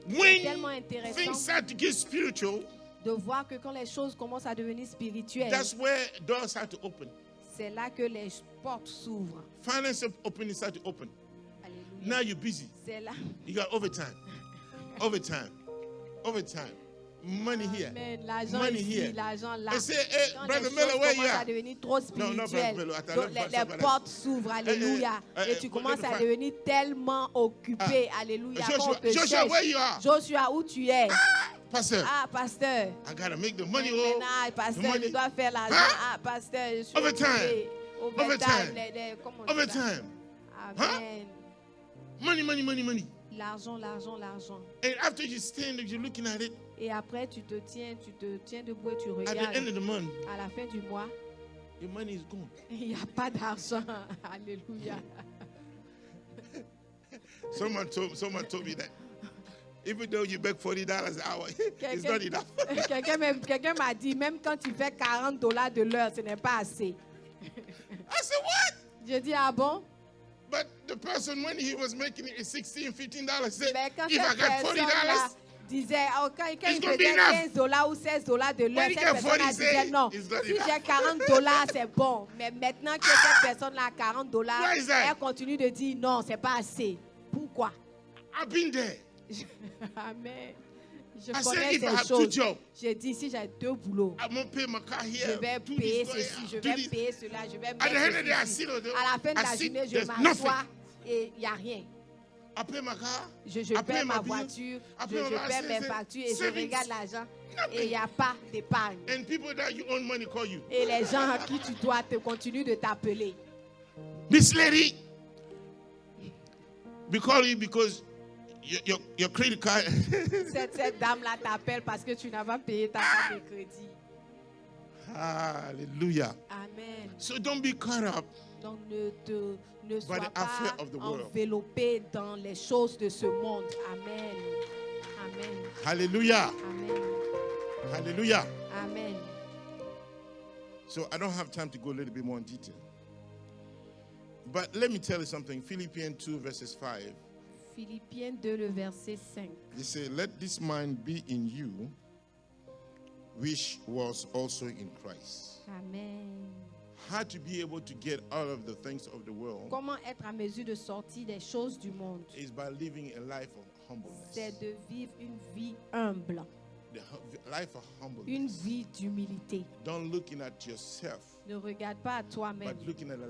C'est when tellement intéressant things start to get spiritual, de voir que quand les choses commencent à devenir spirituelles, that's where doors start to open. c'est là que les portes s'ouvrent. Finance opening start to open. Alléluia. Now you're busy. C'est là. You got overtime. Overtime. Money here. Amen. L'argent Money ici, here. l'argent là. They say, hey, Quand Brother les Miller, choses where you commencent à at? devenir trop No, no, spirituelles, Brother Miller, attends, donc let me les somebody portes s'ouvrent, alléluia, et tu commences à devenir tellement occupé, alléluia. Quand on te Joshua, cherche, where you are? Joshua, où tu es? Pastor, Ah, pasteur. I gotta make the money. Oh, Maintenant, the pasteur, je money. dois faire l'argent. Huh? Ah, pasteur, je suis Overtime. occupé. Overtime. Overtime. Comment on dit ça? Overtime. Amen. Money. L'argent. And after you stand, you're looking at it. Et après, tu te tiens debout et tu At the end regardes. of the month, À la fin du mois, your money is gone. il n'y a pas d'argent. Alléluia. Someone told me that. Even though you make $40 an hour, it's not enough. Quelqu'un m'a dit, même quand tu fais $40 de l'heure, ce n'est pas assez. I said, what? Je dis, ah bon? But the person, when he was making it $16, $15, said, Mais quand if I cette got $40, personne-là disait, quand il It's gonna be faisait enough. $15 ou $16 de l'heure, When you cette get personne 40, disait say, non. it's not Si enough. j'ai $40, c'est bon. Mais maintenant que cette personne a $40, Why is that? elle continue de dire non, c'est pas assez. Pourquoi? I've been there. Amen. Je I said, connais if I ces have two choses. jobs, J'ai dit, si j'ai 2 boulots, I'm gonna pay my car je here. vais do payer this, ceci, je do vais this. payer cela, je vais At the end of the day, I mettre sit ceci. on the- À la fin de I la sit, journée, je there's m'assois et il n'y a rien. I pay my car. Je I pay paie my ma bills. voiture, I je pay my paie mes license, factures et je savings. regarde l'argent. Nothing. Et il n'y a pas d'épargne. And people that you own money call you. Et les gens à qui tu dois te continuent de t'appeler. This lady, we call you because your credit card. Cette dame-là t'appelle parce que tu n'as pas payé ta carte de crédit. Hallelujah. Amen. So don't be caught up. Donc ne sois the pas affair of the world. enveloppé dans les choses de ce monde. Amen. Amen. Hallelujah. Amen. Hallelujah. Amen. So I don't have time to go a little bit more in detail. But let me tell you something. Philippians 2 verses 5. Philippiens 2, le verset 5. He said, let this mind be in you, which was also in Christ. Amen. How to be able to get out of the things of the world Comment être en mesure de sortir des choses du monde? is by living a life of humbleness. C'est de vivre une vie humble, Life of une humbleness. vie d'humilité. Don't looking at yourself, Ne regarde pas à toi-même, but looking at the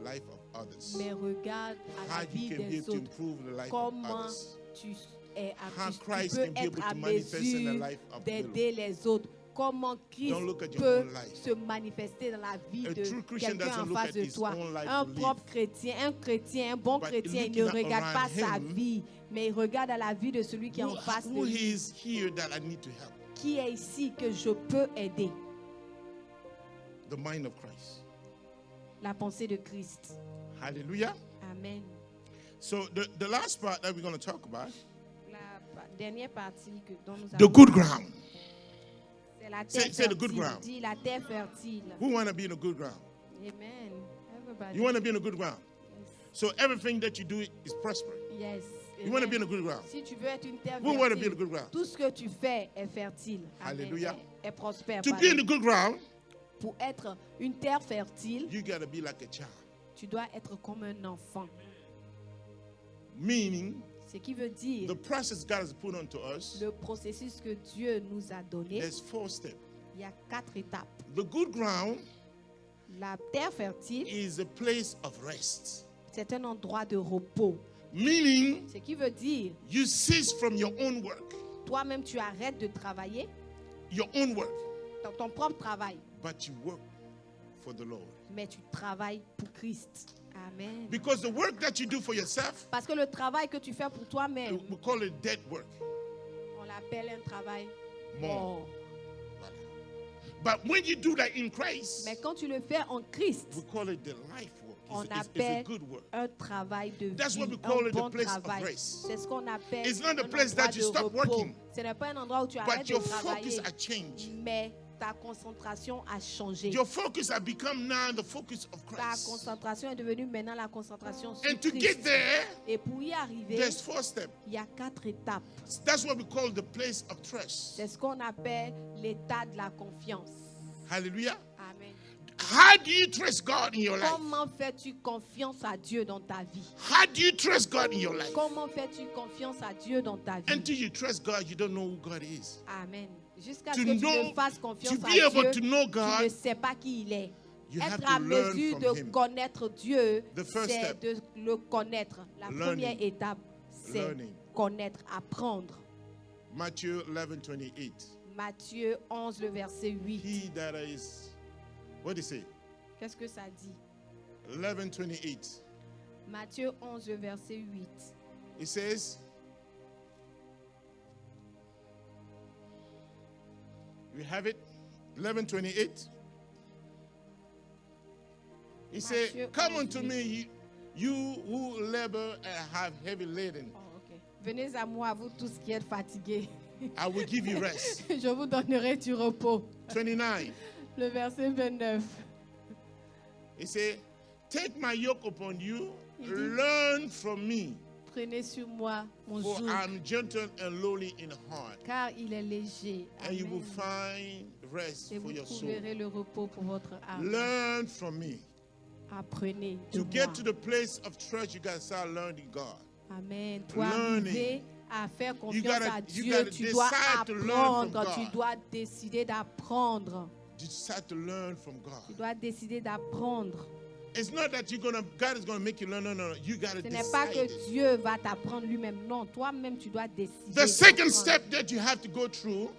life of others. mais regarde à How la you vie can be des able to autres. improve the life of Comment others. tu, es, How tu Christ peux can be être able à to manifest in the mesure life of d'aider les autres. Comment Christ Don't look at your peut own life. se manifester dans la vie A de true Christian quelqu'un en doesn't look face at de his toi. own life Un to propre chrétien, un bon But chrétien, il ne looking regarde pas around sa him, vie, mais il regarde à la vie de celui qui est en face de Who lui. is here that I need to help? Qui est ici que je peux aider? The mind of Christ. La pensée de Christ. Hallelujah. Amen. So the last part that we're going to talk about, Dernière partie dont nous the allons good ground. c'est la terre Say the good fertile. ground. Dis la terre fertile. Who want to be in a good ground? Amen. Everybody. You want to be in a good ground. Yes. So everything that you do is prospering. Yes. You want to be in Amen. a good ground. Si tu veux être une terre We want to be in a fertile, good ground. tout ce que tu fais est fertile. Amen. Hallelujah. Est prospère. To pardon. be in the good ground, Pour être une terre fertile, you got to be like a child. tu dois être comme un enfant. Meaning, Ce qui veut dire the process God has put onto us, le processus que Dieu nous a donné, there's 4 steps. il y a 4 étapes. The good ground La terre fertile, is a place of rest. c'est un endroit de repos. Meaning, Ce qui veut dire, you cease from your own work, toi-même, tu arrêtes de travailler your own work, dans ton propre travail, but you work for the Lord. mais tu travailles pour Christ. Amen. Because the work that you do for yourself, Parce que le travail que tu fais pour toi-même, we call it dead work. on l'appelle un travail Mort. mort. But when you do that in Christ, Mais quand tu le fais en Christ, we call it the life work. on It's a appelle good work. un travail de That's what vie, we call un it, the bon place of travail. rest. C'est ce qu'on appelle It's not the un place endroit that you de stop repos. working. Ce n'est pas un endroit où tu arrêtes But de your travailler, focus has changed. mais ta concentration a changé. Your focus has become now the focus of Ta Christ. concentration est devenue maintenant la concentration sur And to Christ. get there, Et pour y arriver, there's 4 steps. il y a 4 étapes. That's what we call the place of trust. C'est ce qu'on appelle l'état de la confiance. Hallelujah. Amen. How do you trust God in your life? Comment fais-tu confiance à Dieu dans ta vie? How do you trust God in your life? Comment fais-tu confiance à Dieu dans ta vie? Until you trust God, you don't know who God is. Amen. Jusqu'à To ce que tu know- ne fasses confiance to à be able Dieu, to know tu God, ne sais pas qui il est. you have Être to à learn mesure from de Him. connaître Dieu, The first c'est step. de le connaître. La Learning. première étape, c'est Learning. connaître, apprendre. Matthew 11:28. Matthieu 11, le verset 8. He that is, what do you say? Qu'est-ce que ça dit? 11:28. Matthieu 11, le verset 8. It says, you have it, 11:28. He said, Matthieu come 11, unto me, you who labor and have heavy laden. Oh, ok. Venez à moi, vous tous qui êtes fatigués. I will give you rest. Je vous donnerai du repos. 29. Le verset 29. He said, take my yoke upon you, Mhm. learn from me, Prenez sur moi mon For joug, I'm gentle and lowly in heart, car il est léger. and you will Amen. find rest Et for vous your soul. trouverez le repos pour votre âme. Learn from me. Apprenez de To moi. get to the place of trust, you gotta start learning God. Amen. Pour Learning. arriver à faire confiance gotta- à you Dieu, gotta tu dois decide to learn from apprendre. Tu God. dois décider d'apprendre. Decide to learn from Tu God. dois décider d'apprendre. It's not that God is gonna make you learn. No. You gotta Ce n'est pas decide. que it. Dieu va t'apprendre lui-même. Non, toi-même, tu dois décider. The second d'apprendre. step that you have to go through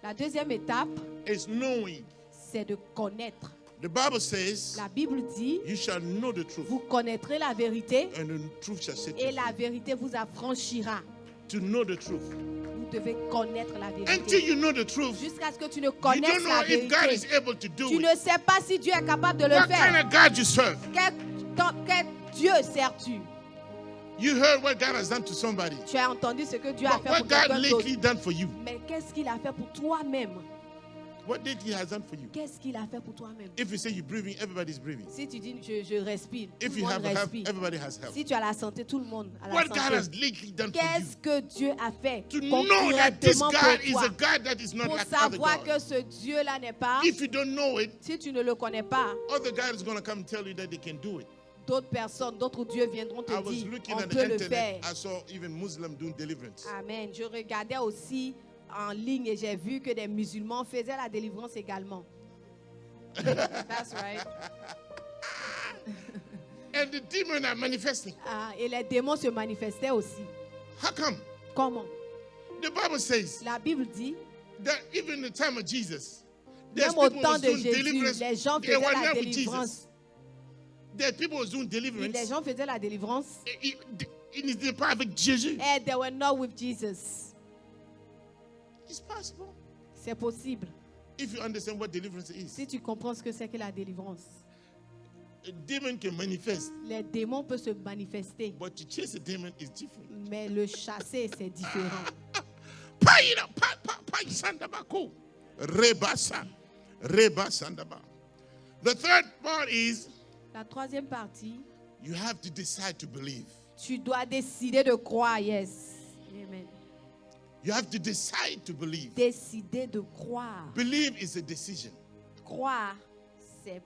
La deuxième étape, is knowing. c'est de connaître. The Bible says, La Bible dit, "You shall know the truth, vous connaîtrez la vérité and the truth shall set et you la free." vérité vous affranchira. To know the truth. Vous devez connaître la Until vérité. you know the truth, Jusqu'à ce que tu ne you connaisses don't know la if God is vérité. able to do Tu it. ne sais pas si Dieu est capable de le What kind faire. of God you serve? Quel Dieu sers-tu? You heard what God has done to somebody. Tu as entendu ce que Dieu a fait What pour God quelqu'un d'autre. lately done for you? Mais qu'est-ce qu'il a fait pour toi-même? What did He has done for you? Qu'est-ce qu'il a fait pour toi-même? If you say you're breathing, everybody's breathing. Si tu dis je respire, tout If le you monde have health, respire. everybody has health. Si tu as la santé, tout le monde a la What God has santé. lately done for you? Qu'est-ce que Dieu a fait To know that this concrètement God pour is toi? a God that is not Pour like other savoir que gods. ce Dieu-là n'est pas, If you don't know it, si tu ne le connais pas, other God is going to come tell you that they can do it. d'autres personnes, d'autres dieux viendront te I was dire, looking on at the peut le internet. faire. I saw even Muslim doing deliverance. Amen. Je regardais aussi en ligne et j'ai vu que des musulmans faisaient la délivrance également. That's right. And the demons are manifesting. Ah, et les démons se manifestaient aussi. How come? Comment? The Bible says La Bible dit, that even in the time of Jesus, there's même au people temps was de doing Jésus, deliverance. les gens They faisaient were la not with Jesus. délivrance. There's people was doing Oui, les deliverance. gens faisaient la délivrance. It is the part of Jesus. And they were not with Jesus. It's possible. C'est possible. If you understand what deliverance is. Si tu comprends ce que c'est que la délivrance. A demon can manifest, Les démons peuvent se manifester. but to chase a demon is different. Mais le chasser, c'est différent. Reba Sandaba. The third part is La troisième partie, you have to decide to believe. tu dois décider de croire. Yes. Amen. You have to decide to believe. Décider de croire. Believe is a decision. Croire, c'est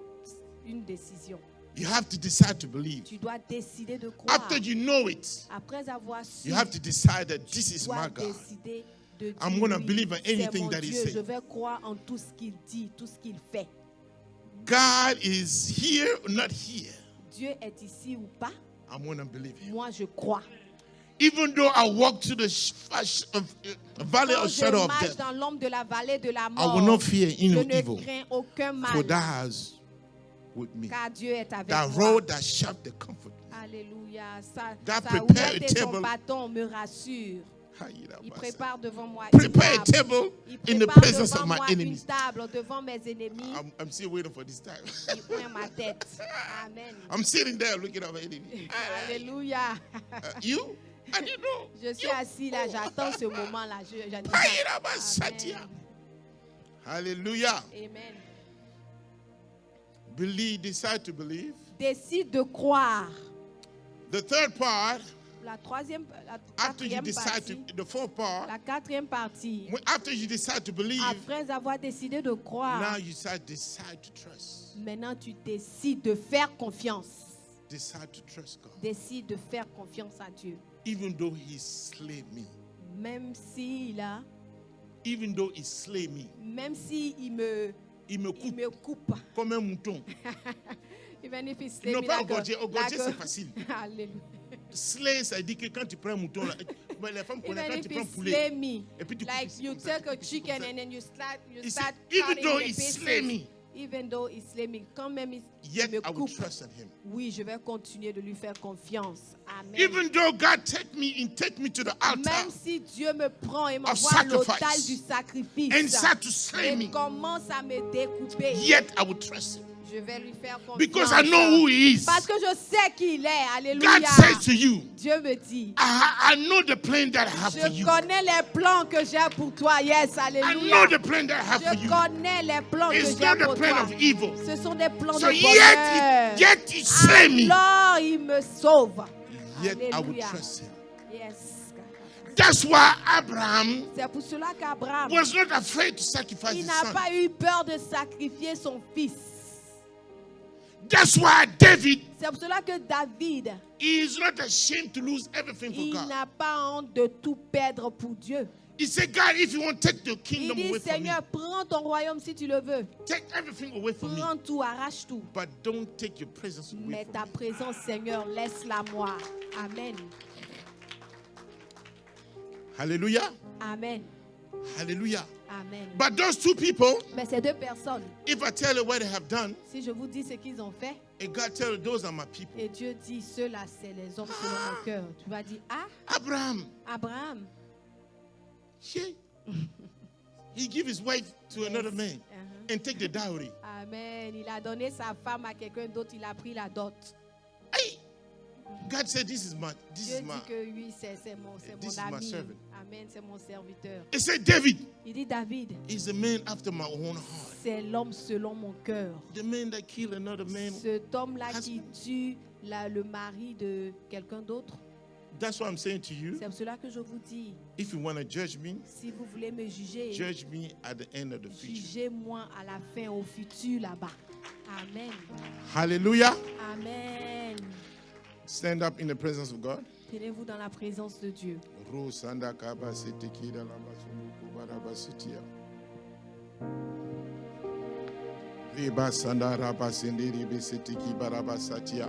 une décision. You have to decide to believe. Tu dois décider de croire. After you know it, Après avoir su, you have to decide that this tu is dois my God. décider de dire, I'm gonna oui, believe in c'est anything mon that he Dieu. said. Je vais croire en tout ce qu'il dit, tout ce qu'il fait. God is here or not here. Dieu est ici ou pas, I'm going to believe him. moi je crois. Even though I walk through the valley Quand of je shadow of marche death, dans l'ombre de la vallée de la I mort, will not fear je no ne evil, crains aucun for mal, thou art with me. car Dieu est avec Thy moi. rod, thy shaft, they comfort me. Alléluia. Sa Thou prepare houlette a et son table. bâton me rassurent. Il prépare devant moi Prepare a une table table. Il in the prépare presence devant of my moi une enemies. table devant mes ennemis. I'm still waiting for this time. Il pointe ma tête. Amen. I'm sitting there looking at my enemy. Alléluia. You? And you know. Je suis assis là, j'attends ce moment-là. Amen. Hallelujah. Amen. Believe, decide to believe. Décide de croire. The third part, La troisième, la after you quatrième decide to, partie. the fourth part, La quatrième partie. after you decide to believe, Après avoir décidé de now croire, you decide to trust. maintenant tu décides de faire confiance. Decide to trust God. Décide de faire confiance à Dieu. Even though he slay me. Même s'il a, Even though he slay me. même si il me coupe. Comme un mouton. Even if he slay Non, me pas like a- égorger. Égorger, like a- c'est facile. Alléluia. Slay, ça dit que quand tu prends un mouton, là, ben, les femmes connaissent Even quand if tu he prends un poulet. slay me, Et puis tu like coupes you comme ça, take a tu coupes chicken comme ça. and then you start He cutting said, even in though the he pieces. slay me, Even though he slay me, quand même il yet me I will coupe, trust in him. oui, je vais continuer de lui faire confiance. Amen. Even though God take me to the altar Même si Dieu me prend et m'envoie à sacrifice l'autel du sacrifice and start to slay et me, commence à me découper, yet I will trust him. je vais lui faire confiance. Because I know who he is. Parce que je sais qui il est. Alléluia. God says to you, Dieu me dit, I know the plan that I have for je you. connais les plans que j'ai pour toi. Yes, I alléluia. know the plan that I have for Je you. connais les plans que It's j'ai not the pour plan toi. of evil. Ce sont des plans So de yet bonheur. he slay me. Alors il me sauve. Yet I will Alléluia. trust him. Yes. That's why Abraham C'est pour cela qu'Abraham, was not afraid to sacrifice il his n'a son. pas eu peur de sacrifier son fils. That's why David C'est pour cela que David, is not ashamed to lose everything for il God. n'a pas honte de tout perdre pour Dieu. He said, God, if you want to take the Il kingdom dit, away from me, Seigneur, prends ton royaume si tu le veux. take everything away from me, Prends tout, arrache tout. but don't take your presence away Mais from ta me. présence, Seigneur, laisse-la moi. Amen. Hallelujah. Amen. Hallelujah. Amen. But those two people, Mais ces deux personnes, if I tell you what they have done, si je vous dis ce qu'ils ont fait, and God tell you those are my people. et Dieu dit, ceux-là, c'est les hommes selon mon cœur. Tu vas dire, ah, Abraham, Abraham. yeah, he give his wife to another man Uh-huh. and take the dowry. Amen. Il a donné sa femme à quelqu'un d'autre, il a pris la dot. Hey, God said, this is Dieu dit my. que oui, c'est mon This is my ami. servant. Amen, c'est mon serviteur. He said, David Il dit, David, is a man after my own heart. c'est l'homme selon mon cœur. The man that killed another man. Cet homme-là qui husband. tue le mari de quelqu'un d'autre. That's what I'm saying to you. C'est pour cela que je vous dis, If you want to judge me, si vous voulez me juger, judge me at the end of the future. jugez-moi à la fin, au futur là-bas. Amen. Hallelujah. Amen. Stand up in the presence of God. Tenez-vous dans la présence de Dieu. Rosanda kaba seteki da la basuluku baraba sitia. Reba sanda raba sendiri be seteki baraba satia.